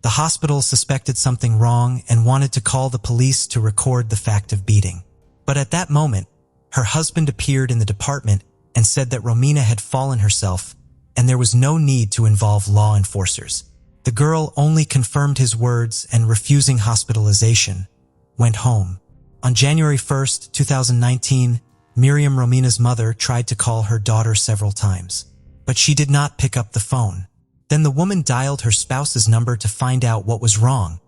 The hospital suspected something wrong and wanted to call the police to record the fact of beating. But at that moment, her husband appeared in the department and said that Romina had fallen herself and there was no need to involve law enforcers. The girl only confirmed his words and, refusing hospitalization, went home. On January 1st, 2019, Miriam, Romina's mother, tried to call her daughter several times, but she did not pick up the phone. Then the woman dialed her spouse's number to find out what was wrong,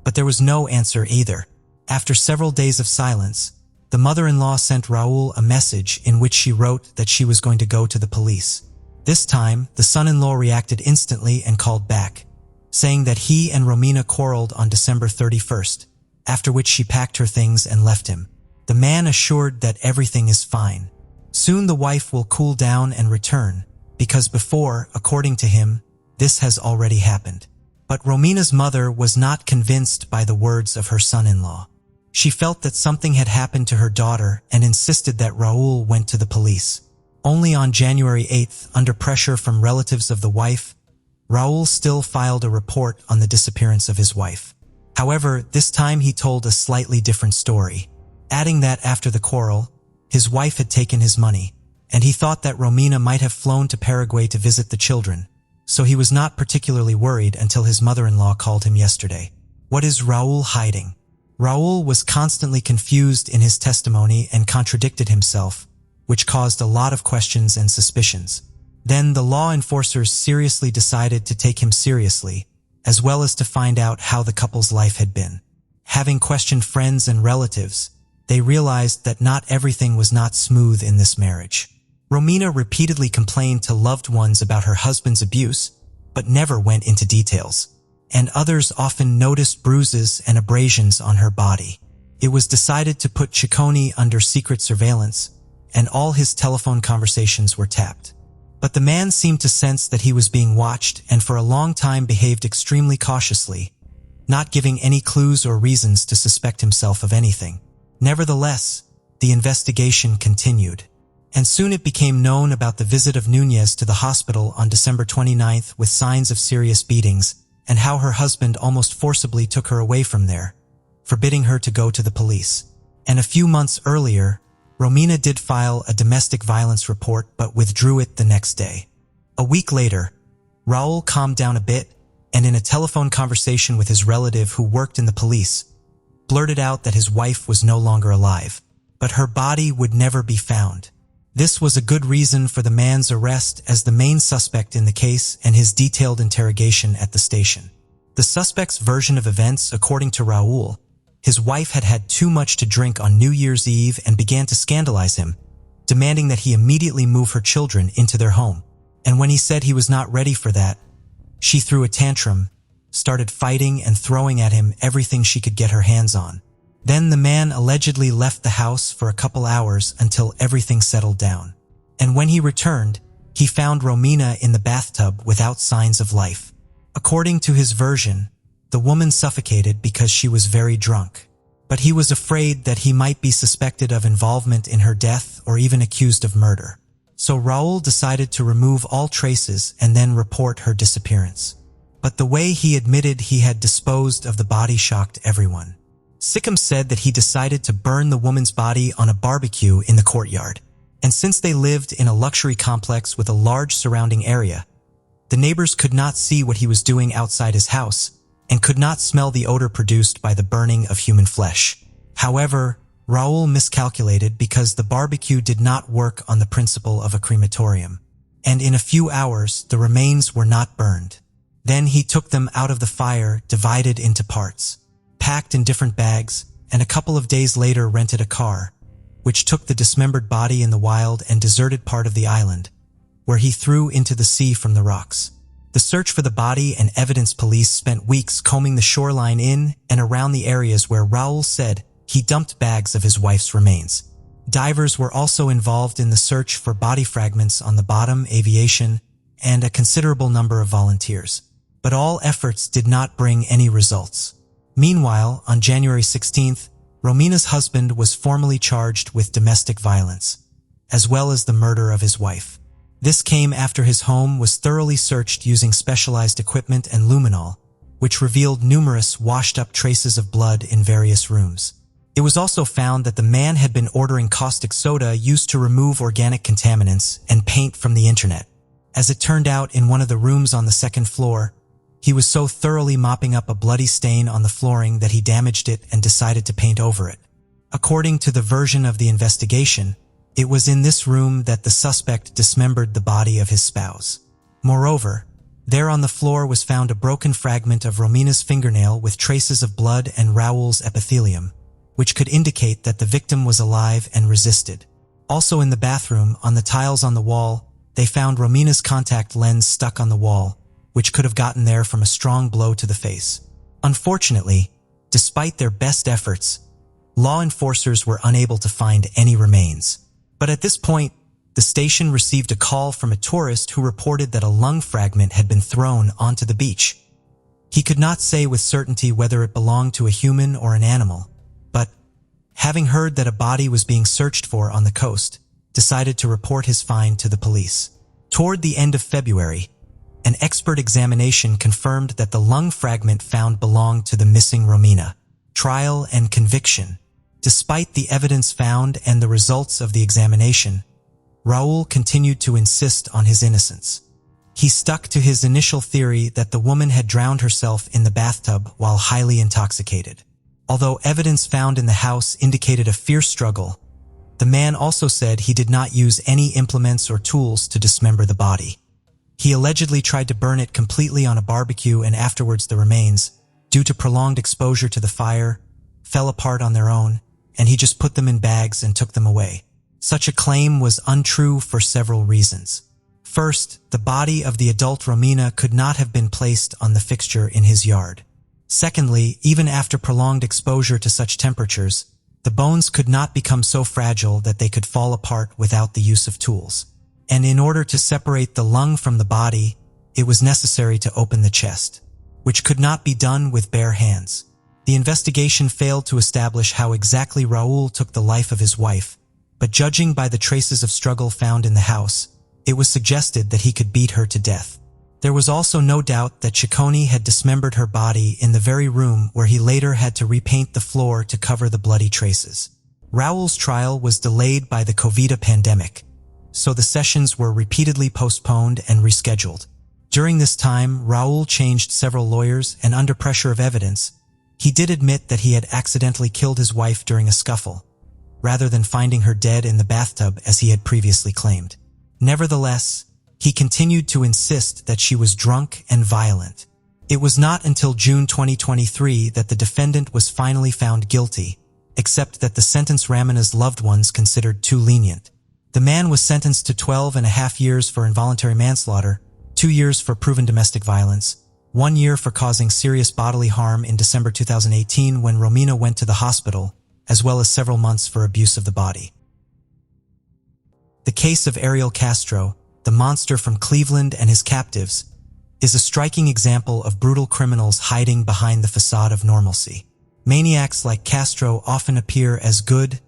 but there was no answer either. After several days of silence, the mother-in-law sent Raul a message in which she wrote that she was going to go to the police. This time, the son-in-law reacted instantly and called back, saying that he and Romina quarreled on December 31st, after which she packed her things and left him. The man assured that everything is fine. Soon the wife will cool down and return, because before, according to him, this has already happened. But Romina's mother was not convinced by the words of her son-in-law. She felt that something had happened to her daughter and insisted that Raul went to the police. Only on January 8th, under pressure from relatives of the wife, Raul still filed a report on the disappearance of his wife. However, this time he told a slightly different story, adding that after the quarrel, his wife had taken his money, and he thought that Romina might have flown to Paraguay to visit the children, so he was not particularly worried until his mother-in-law called him yesterday. What is Raul hiding? Raul was constantly confused in his testimony and contradicted himself, which caused a lot of questions and suspicions. Then the law enforcers seriously decided to take him seriously, as well as to find out how the couple's life had been. Having questioned friends and relatives, they realized that not everything was not smooth in this marriage. Romina repeatedly complained to loved ones about her husband's abuse, but never went into details. And others often noticed bruises and abrasions on her body. It was decided to put Ciccone under secret surveillance, and all his telephone conversations were tapped. But the man seemed to sense that he was being watched and for a long time behaved extremely cautiously, not giving any clues or reasons to suspect himself of anything. Nevertheless, the investigation continued, and soon it became known about the visit of Nunez to the hospital on December 29th with signs of serious beatings, and how her husband almost forcibly took her away from there, forbidding her to go to the police. And a few months earlier, Romina did file a domestic violence report but withdrew it the next day. A week later, Raul calmed down a bit and, in a telephone conversation with his relative who worked in the police, blurted out that his wife was no longer alive, but her body would never be found. This was a good reason for the man's arrest as the main suspect in the case and his detailed interrogation at the station. The suspect's version of events, according to Raul, his wife had had too much to drink on New Year's Eve and began to scandalize him, demanding that he immediately move her children into their home. And when he said he was not ready for that, she threw a tantrum, started fighting and throwing at him everything she could get her hands on. Then the man allegedly left the house for a couple hours until everything settled down. And when he returned, he found Romina in the bathtub without signs of life. According to his version, the woman suffocated because she was very drunk, but he was afraid that he might be suspected of involvement in her death or even accused of murder. So Raul decided to remove all traces and then report her disappearance. But the way he admitted he had disposed of the body shocked everyone. Sikkim said that he decided to burn the woman's body on a barbecue in the courtyard. And since they lived in a luxury complex with a large surrounding area, the neighbors could not see what he was doing outside his house and could not smell the odor produced by the burning of human flesh. However, Raul miscalculated because the barbecue did not work on the principle of a crematorium, and in a few hours the remains were not burned. Then he took them out of the fire, divided into parts, packed in different bags, and a couple of days later rented a car, which took the dismembered body in the wild and deserted part of the island, where he threw into the sea from the rocks. The search for the body and evidence police spent weeks combing the shoreline in and around the areas where Raul said he dumped bags of his wife's remains. Divers were also involved in the search for body fragments on the bottom, aviation, and a considerable number of volunteers. But all efforts did not bring any results. Meanwhile, on January 16th, Romina's husband was formally charged with domestic violence, as well as the murder of his wife. This came after his home was thoroughly searched using specialized equipment and luminol, which revealed numerous washed-up traces of blood in various rooms. It was also found that the man had been ordering caustic soda used to remove organic contaminants and paint from the internet. As it turned out, in one of the rooms on the second floor, he was so thoroughly mopping up a bloody stain on the flooring that he damaged it and decided to paint over it. According to the version of the investigation, it was in this room that the suspect dismembered the body of his spouse. Moreover, there on the floor was found a broken fragment of Romina's fingernail with traces of blood and Raul's epithelium, which could indicate that the victim was alive and resisted. Also in the bathroom, on the tiles on the wall, they found Romina's contact lens stuck on the wall, which could have gotten there from a strong blow to the face. Unfortunately, despite their best efforts, law enforcers were unable to find any remains. But at this point, the station received a call from a tourist who reported that a lung fragment had been thrown onto the beach. He could not say with certainty whether it belonged to a human or an animal, but, having heard that a body was being searched for on the coast, decided to report his find to the police. Toward the end of February, an expert examination confirmed that the lung fragment found belonged to the missing Romina. Trial and conviction. Despite the evidence found and the results of the examination, Raul continued to insist on his innocence. He stuck to his initial theory that the woman had drowned herself in the bathtub while highly intoxicated. Although evidence found in the house indicated a fierce struggle, the man also said he did not use any implements or tools to dismember the body. He allegedly tried to burn it completely on a barbecue, and afterwards the remains, due to prolonged exposure to the fire, fell apart on their own, and he just put them in bags and took them away. Such a claim was untrue for several reasons. First, the body of the adult Romina could not have been placed on the fixture in his yard. Secondly, even after prolonged exposure to such temperatures, the bones could not become so fragile that they could fall apart without the use of tools. And in order to separate the lung from the body, it was necessary to open the chest, which could not be done with bare hands. The investigation failed to establish how exactly Raul took the life of his wife, but judging by the traces of struggle found in the house, it was suggested that he could beat her to death. There was also no doubt that Ciccone had dismembered her body in the very room where he later had to repaint the floor to cover the bloody traces. Raul's trial was delayed by the COVID pandemic, so the sessions were repeatedly postponed and rescheduled. During this time, Raul changed several lawyers, and under pressure of evidence, he did admit that he had accidentally killed his wife during a scuffle, rather than finding her dead in the bathtub as he had previously claimed. Nevertheless, he continued to insist that she was drunk and violent. It was not until June 2023 that the defendant was finally found guilty, except that the sentence Romina's loved ones considered too lenient. The man was sentenced to 12.5 years for involuntary manslaughter, 2 years for proven domestic violence, 1 year for causing serious bodily harm in December 2018 when Romina went to the hospital, as well as several months for abuse of the body. The case of Ariel Castro, the monster from Cleveland and his captives, is a striking example of brutal criminals hiding behind the facade of normalcy. Maniacs like Castro often appear as good,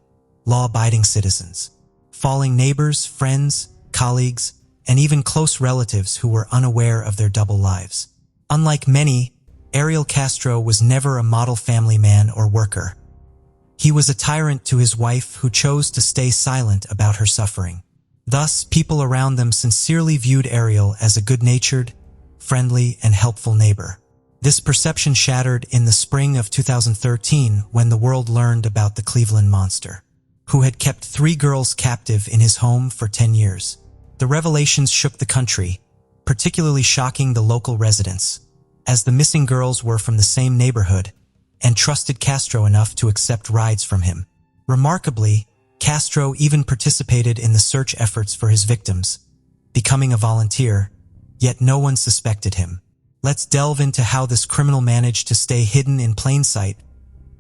law-abiding citizens, falling neighbors, friends, colleagues, and even close relatives who were unaware of their double lives. Unlike many, Ariel Castro was never a model family man or worker. He was a tyrant to his wife who chose to stay silent about her suffering. Thus, people around them sincerely viewed Ariel as a good-natured, friendly, and helpful neighbor. This perception shattered in the spring of 2013 when the world learned about the Cleveland monster, who had kept 3 girls captive in his home for 10 years. The revelations shook the country, particularly shocking the local residents, as the missing girls were from the same neighborhood and trusted Castro enough to accept rides from him. Remarkably, Castro even participated in the search efforts for his victims, becoming a volunteer, yet no one suspected him. Let's delve into how this criminal managed to stay hidden in plain sight,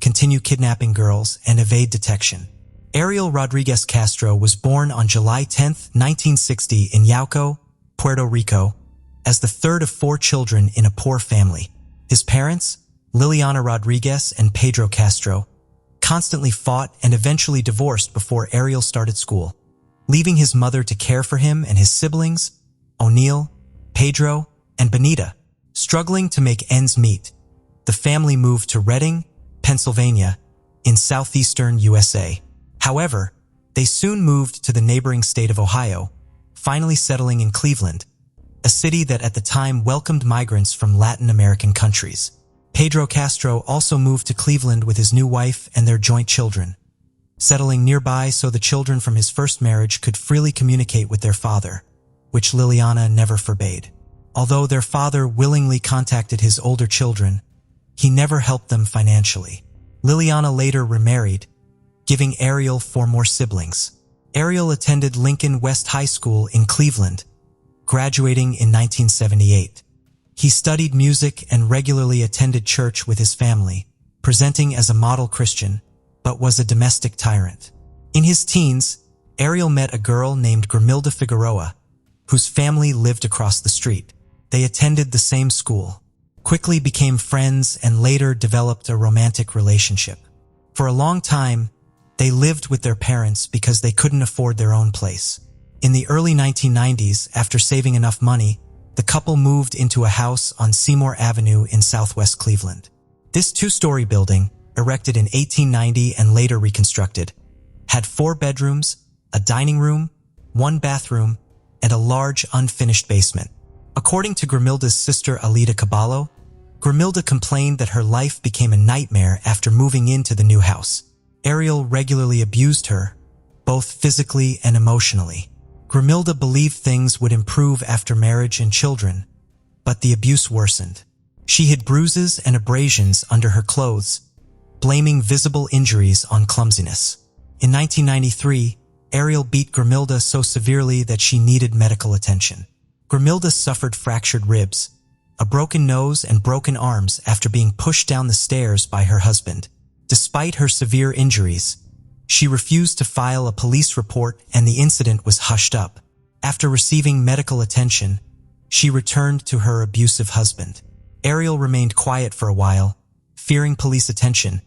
continue kidnapping girls, and evade detection. Ariel Rodriguez Castro was born on July 10, 1960 in Yauco, Puerto Rico, as the third of 4 children in a poor family. His parents, Liliana Rodriguez and Pedro Castro, constantly fought and eventually divorced before Ariel started school, leaving his mother to care for him and his siblings, O'Neill, Pedro, and Benita. Struggling to make ends meet, the family moved to Reading, Pennsylvania, in southeastern USA. However, they soon moved to the neighboring state of Ohio, finally settling in Cleveland, a city that at the time welcomed migrants from Latin American countries. Pedro Castro also moved to Cleveland with his new wife and their joint children, settling nearby so the children from his first marriage could freely communicate with their father, which Liliana never forbade. Although their father willingly contacted his older children, he never helped them financially. Liliana later remarried, giving Ariel 4 more siblings. Ariel attended Lincoln West High School in Cleveland, graduating in 1978. He studied music and regularly attended church with his family, presenting as a model Christian, but was a domestic tyrant. In his teens, Ariel met a girl named Grimilda Figueroa, whose family lived across the street. They attended the same school, quickly became friends, and later developed a romantic relationship. For a long time, they lived with their parents because they couldn't afford their own place. In the early 1990s, after saving enough money, the couple moved into a house on Seymour Avenue in southwest Cleveland. This 2-story building, erected in 1890 and later reconstructed, had 4 bedrooms, a dining room, 1 bathroom, and a large unfinished basement. According to Grimilda's sister Alida Caballo, Grimilda complained that her life became a nightmare after moving into the new house. Ariel regularly abused her, both physically and emotionally. Grimilda believed things would improve after marriage and children, but the abuse worsened. She hid bruises and abrasions under her clothes, blaming visible injuries on clumsiness. In 1993, Ariel beat Grimilda so severely that she needed medical attention. Grimilda suffered fractured ribs, a broken nose, and broken arms after being pushed down the stairs by her husband. Despite her severe injuries, she refused to file a police report and the incident was hushed up. After receiving medical attention, she returned to her abusive husband. Ariel remained quiet for a while, fearing police attention,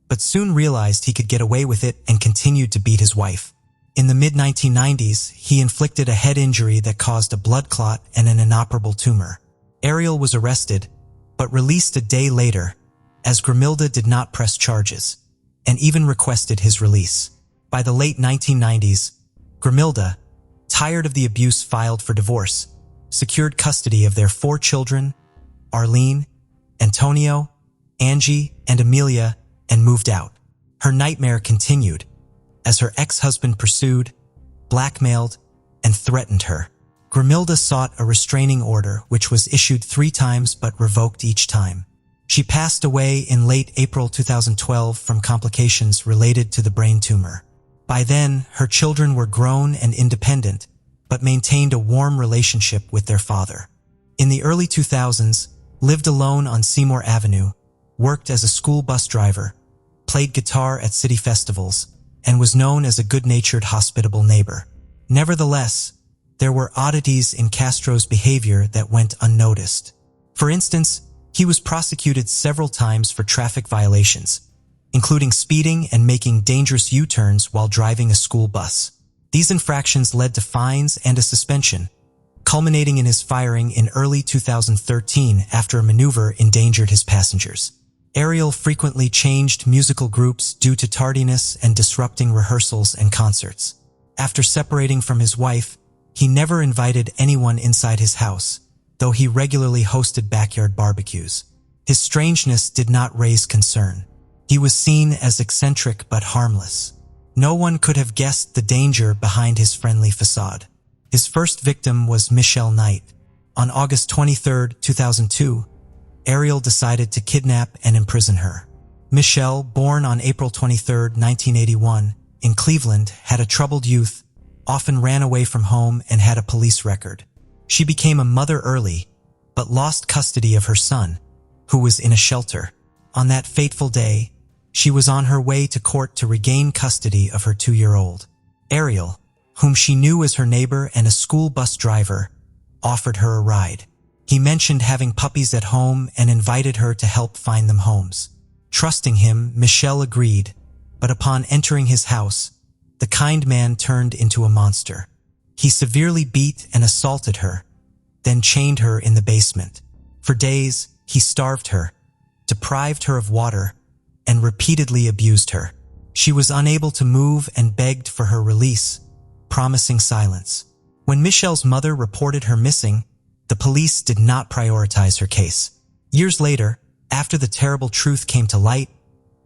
but soon realized he could get away with it and continued to beat his wife. In the mid-1990s, he inflicted a head injury that caused a blood clot and an inoperable tumor. Ariel was arrested, but released a day later, as Grimilda did not press charges, and even requested his release. By the late 1990s, Grimilda, tired of the abuse, filed for divorce, secured custody of their 4 children, Arlene, Antonio, Angie, and Amelia, and moved out. Her nightmare continued, as her ex-husband pursued, blackmailed, and threatened her. Grimilda sought a restraining order, which was issued 3 times but revoked each time. She passed away in late April 2012 from complications related to the brain tumor. By then, her children were grown and independent, but maintained a warm relationship with their father. In the early 2000s, lived alone on Seymour Avenue, worked as a school bus driver, played guitar at city festivals, and was known as a good-natured, hospitable neighbor. Nevertheless, there were oddities in Castro's behavior that went unnoticed. For instance, he was prosecuted several times for traffic violations, including speeding and making dangerous U-turns while driving a school bus. These infractions led to fines and a suspension, culminating in his firing in early 2013 after a maneuver endangered his passengers. Ariel frequently changed musical groups due to tardiness and disrupting rehearsals and concerts. After separating from his wife, he never invited anyone inside his house, though he regularly hosted backyard barbecues. His strangeness did not raise concern. He was seen as eccentric but harmless. No one could have guessed the danger behind his friendly facade. His first victim was Michelle Knight. On August 23, 2002, Ariel decided to kidnap and imprison her. Michelle, born on April 23, 1981, in Cleveland, had a troubled youth, often ran away from home, and had a police record. She became a mother early, but lost custody of her son, who was in a shelter. On that fateful day, she was on her way to court to regain custody of her 2-year-old. Ariel, whom she knew as her neighbor and a school bus driver, offered her a ride. He mentioned having puppies at home and invited her to help find them homes. Trusting him, Michelle agreed, but upon entering his house, the kind man turned into a monster. He severely beat and assaulted her, then chained her in the basement. For days, he starved her, deprived her of water, and repeatedly abused her. She was unable to move and begged for her release, promising silence. When Michelle's mother reported her missing, the police did not prioritize her case. Years later, after the terrible truth came to light,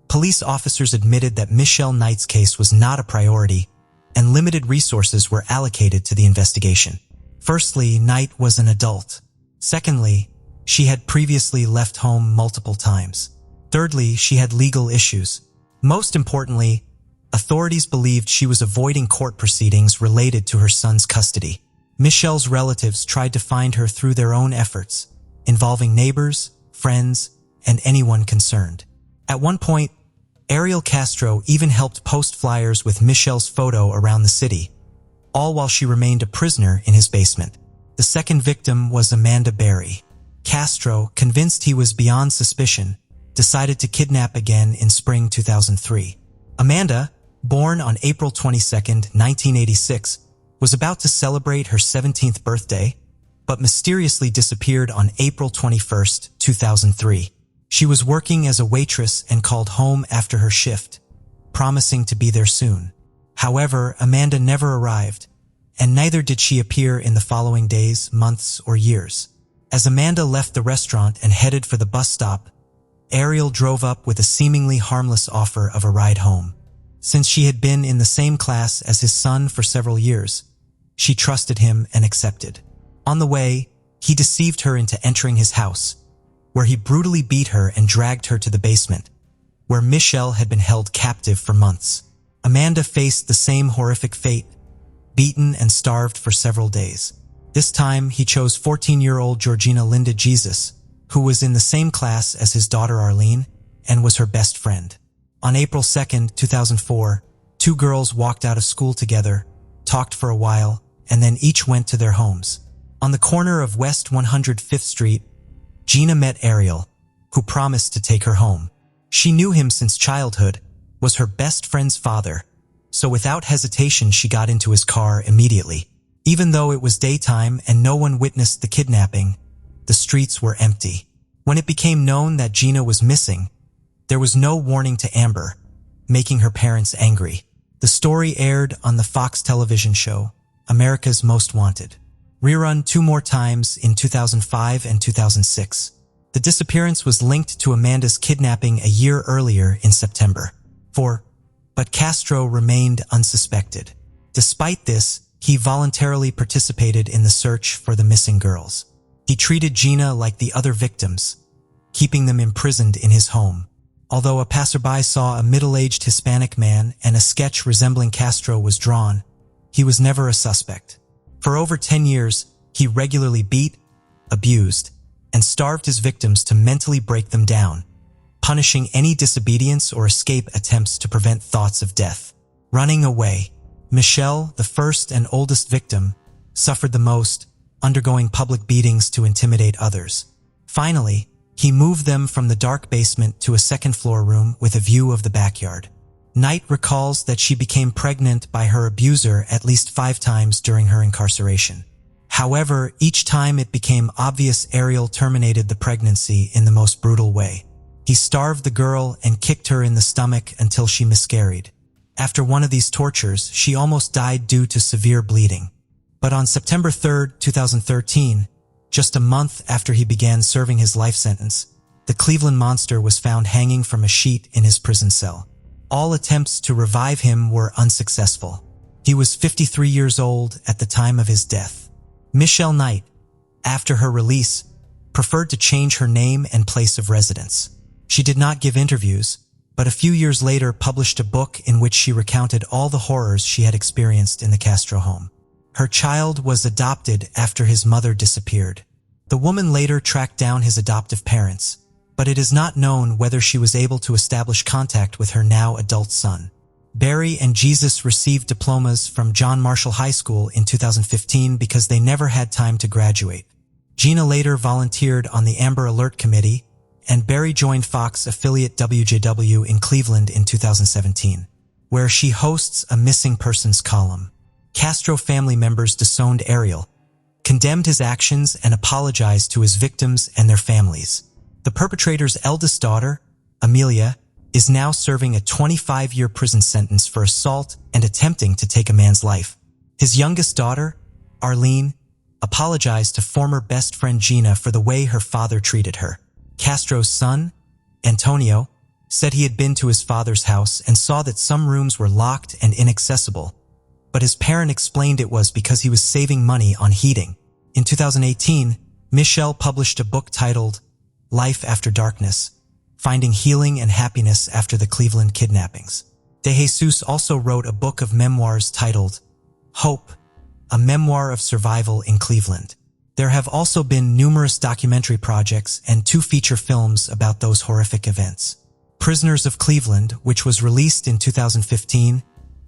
police officers admitted that Michelle Knight's case was not a priority, and limited resources were allocated to the investigation. Firstly, Knight was an adult. Secondly, she had previously left home multiple times. Thirdly, she had legal issues. Most importantly, authorities believed she was avoiding court proceedings related to her son's custody. Michelle's relatives tried to find her through their own efforts, involving neighbors, friends, and anyone concerned. At one point, Ariel Castro even helped post flyers with Michelle's photo around the city, all while she remained a prisoner in his basement. The second victim was Amanda Berry. Castro, convinced he was beyond suspicion, decided to kidnap again in spring 2003. Amanda, born on April 22, 1986, was about to celebrate her 17th birthday, but mysteriously disappeared on April 21, 2003. She was working as a waitress and called home after her shift, promising to be there soon. However, Amanda never arrived, and neither did she appear in the following days, months, or years. As Amanda left the restaurant and headed for the bus stop, Ariel drove up with a seemingly harmless offer of a ride home. Since she had been in the same class as his son for several years, she trusted him and accepted. On the way, he deceived her into entering his house, where he brutally beat her and dragged her to the basement, where Michelle had been held captive for months. Amanda faced the same horrific fate, beaten and starved for several days. This time, he chose 14-year-old Georgina Linda Jesus, who was in the same class as his daughter Arlene and was her best friend. On April 2, 2004, two girls walked out of school together, talked for a while, and then each went to their homes. On the corner of West 105th Street, Gina met Ariel, who promised to take her home. She knew him since childhood, was her best friend's father, so without hesitation she got into his car immediately. Even though it was daytime and no one witnessed the kidnapping, the streets were empty. When it became known that Gina was missing, there was no warning to Amber, making her parents angry. The story aired on the Fox television show, America's Most Wanted, rerun 2 more times in 2005 and 2006. The disappearance was linked to Amanda's kidnapping a year earlier in September. But Castro remained unsuspected. Despite this, he voluntarily participated in the search for the missing girls. He treated Gina like the other victims, keeping them imprisoned in his home. Although a passerby saw a middle-aged Hispanic man and a sketch resembling Castro was drawn, he was never a suspect. For over 10 years, he regularly beat, abused, and starved his victims to mentally break them down, punishing any disobedience or escape attempts to prevent thoughts of death. Running away. Michelle, the first and oldest victim, suffered the most, undergoing public beatings to intimidate others. Finally, he moved them from the dark basement to a second-floor room with a view of the backyard. Knight recalls that she became pregnant by her abuser at least 5 times during her incarceration. However, each time it became obvious Ariel terminated the pregnancy in the most brutal way. He starved the girl and kicked her in the stomach until she miscarried. After one of these tortures, she almost died due to severe bleeding. But on September 3, 2013, just a month after he began serving his life sentence, the Cleveland monster was found hanging from a sheet in his prison cell. All attempts to revive him were unsuccessful. He was 53 years old at the time of his death. Michelle Knight, after her release, preferred to change her name and place of residence. She did not give interviews, but a few years later published a book in which she recounted all the horrors she had experienced in the Castro home. Her child was adopted after his mother disappeared. The woman later tracked down his adoptive parents, but it is not known whether she was able to establish contact with her now adult son. Barry and Jesus received diplomas from John Marshall High School in 2015 because they never had time to graduate. Gina later volunteered on the Amber Alert Committee, and Barry joined Fox affiliate WJW in Cleveland in 2017, where she hosts a missing persons column. Castro family members disowned Ariel, condemned his actions, and apologized to his victims and their families. The perpetrator's eldest daughter, Amelia, is now serving a 25-year prison sentence for assault and attempting to take a man's life. His youngest daughter, Arlene, apologized to former best friend Gina for the way her father treated her. Castro's son, Antonio, said he had been to his father's house and saw that some rooms were locked and inaccessible, but his parent explained it was because he was saving money on heating. In 2018, Michelle published a book titled Life After Darkness, Finding Healing and Happiness After the Cleveland Kidnappings. De Jesus also wrote a book of memoirs titled Hope, a memoir of survival in Cleveland. There have also been numerous documentary projects and 2 feature films about those horrific events. Prisoners of Cleveland, which was released in 2015,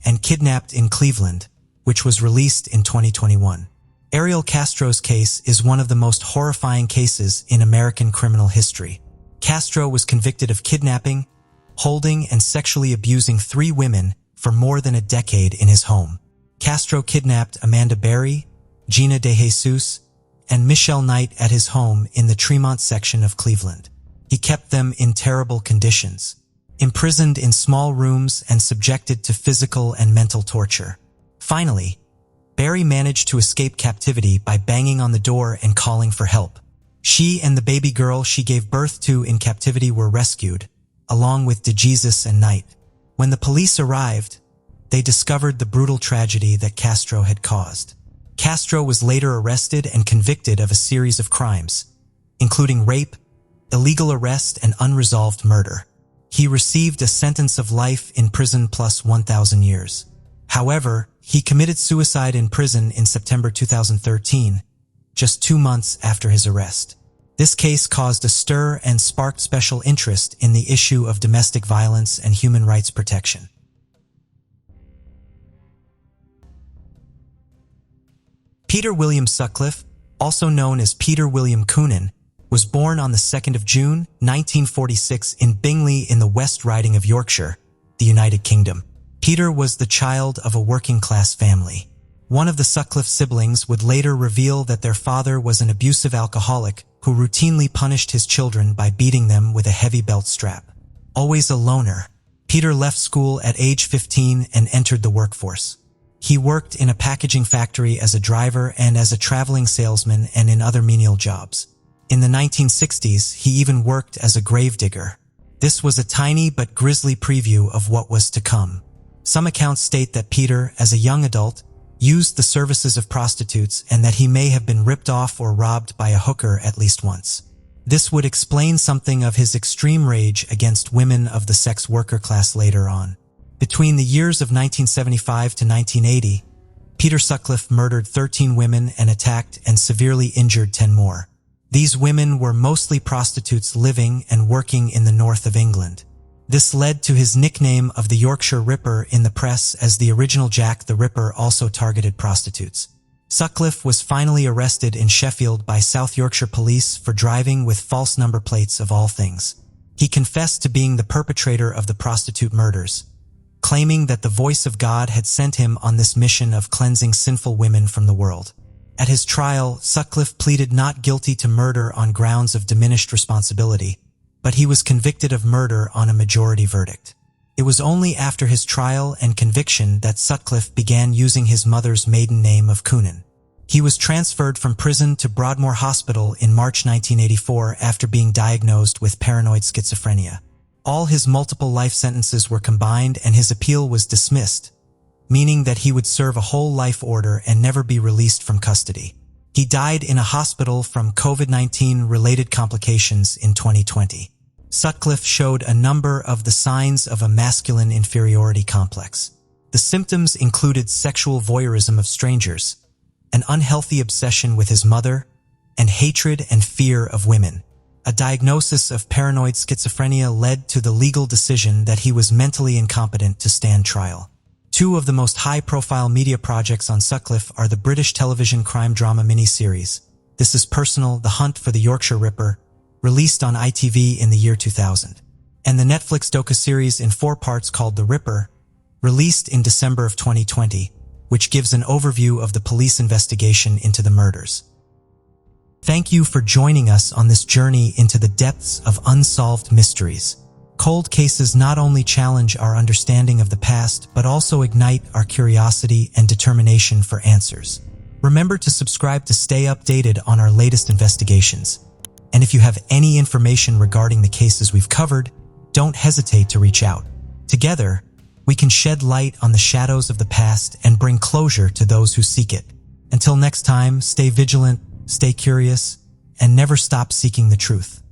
and Kidnapped in Cleveland, which was released in 2021. Ariel Castro's case is one of the most horrifying cases in American criminal history. Castro was convicted of kidnapping, holding, and sexually abusing 3 women for more than a decade in his home. Castro kidnapped Amanda Berry, Gina De Jesus, and Michelle Knight at his home in the Tremont section of Cleveland. He kept them in terrible conditions, imprisoned in small rooms and subjected to physical and mental torture. Finally, Berry managed to escape captivity by banging on the door and calling for help. She and the baby girl she gave birth to in captivity were rescued, along with De Jesus and Knight. When the police arrived, they discovered the brutal tragedy that Castro had caused. Castro was later arrested and convicted of a series of crimes, including rape, illegal arrest, and unresolved murder. He received a sentence of life in prison plus 1,000 years. However, he committed suicide in prison in September 2013, just 2 months after his arrest. This case caused a stir and sparked special interest in the issue of domestic violence and human rights protection. Peter William Sutcliffe, also known as Peter William Coonan, was born on the 2nd of June, 1946 in Bingley in the West Riding of Yorkshire, the United Kingdom. Peter was the child of a working-class family. One of the Sutcliffe siblings would later reveal that their father was an abusive alcoholic who routinely punished his children by beating them with a heavy belt strap. Always a loner, Peter left school at age 15 and entered the workforce. He worked in a packaging factory as a driver and as a traveling salesman and in other menial jobs. In the 1960s, he even worked as a gravedigger. This was a tiny but grisly preview of what was to come. Some accounts state that Peter, as a young adult, used the services of prostitutes and that he may have been ripped off or robbed by a hooker at least once. This would explain something of his extreme rage against women of the sex worker class later on. Between the years of 1975 to 1980, Peter Sutcliffe murdered 13 women and attacked and severely injured 10 more. These women were mostly prostitutes living and working in the north of England. This led to his nickname of the Yorkshire Ripper in the press, as the original Jack the Ripper also targeted prostitutes. Sutcliffe was finally arrested in Sheffield by South Yorkshire police for driving with false number plates of all things. He confessed to being the perpetrator of the prostitute murders, claiming that the voice of God had sent him on this mission of cleansing sinful women from the world. At his trial, Sutcliffe pleaded not guilty to murder on grounds of diminished responsibility, but he was convicted of murder on a majority verdict. It was only after his trial and conviction that Sutcliffe began using his mother's maiden name of Coonan. He was transferred from prison to Broadmoor Hospital in March 1984 after being diagnosed with paranoid schizophrenia. All his multiple life sentences were combined and his appeal was dismissed, meaning that he would serve a whole life order and never be released from custody. He died in a hospital from COVID-19 related complications in 2020. Sutcliffe showed a number of the signs of a masculine inferiority complex. The symptoms included sexual voyeurism of strangers, an unhealthy obsession with his mother, and hatred and fear of women. A diagnosis of paranoid schizophrenia led to the legal decision that he was mentally incompetent to stand trial. Two of the most high-profile media projects on Sutcliffe are the British television crime drama miniseries This Is Personal: The Hunt for the Yorkshire Ripper, released on ITV in the year 2000, and the Netflix docuseries in 4 parts called The Ripper, released in December of 2020, which gives an overview of the police investigation into the murders. Thank you for joining us on this journey into the depths of unsolved mysteries. Cold cases not only challenge our understanding of the past, but also ignite our curiosity and determination for answers. Remember to subscribe to stay updated on our latest investigations. And if you have any information regarding the cases we've covered, don't hesitate to reach out. Together, we can shed light on the shadows of the past and bring closure to those who seek it. Until next time, stay vigilant, stay curious, and never stop seeking the truth.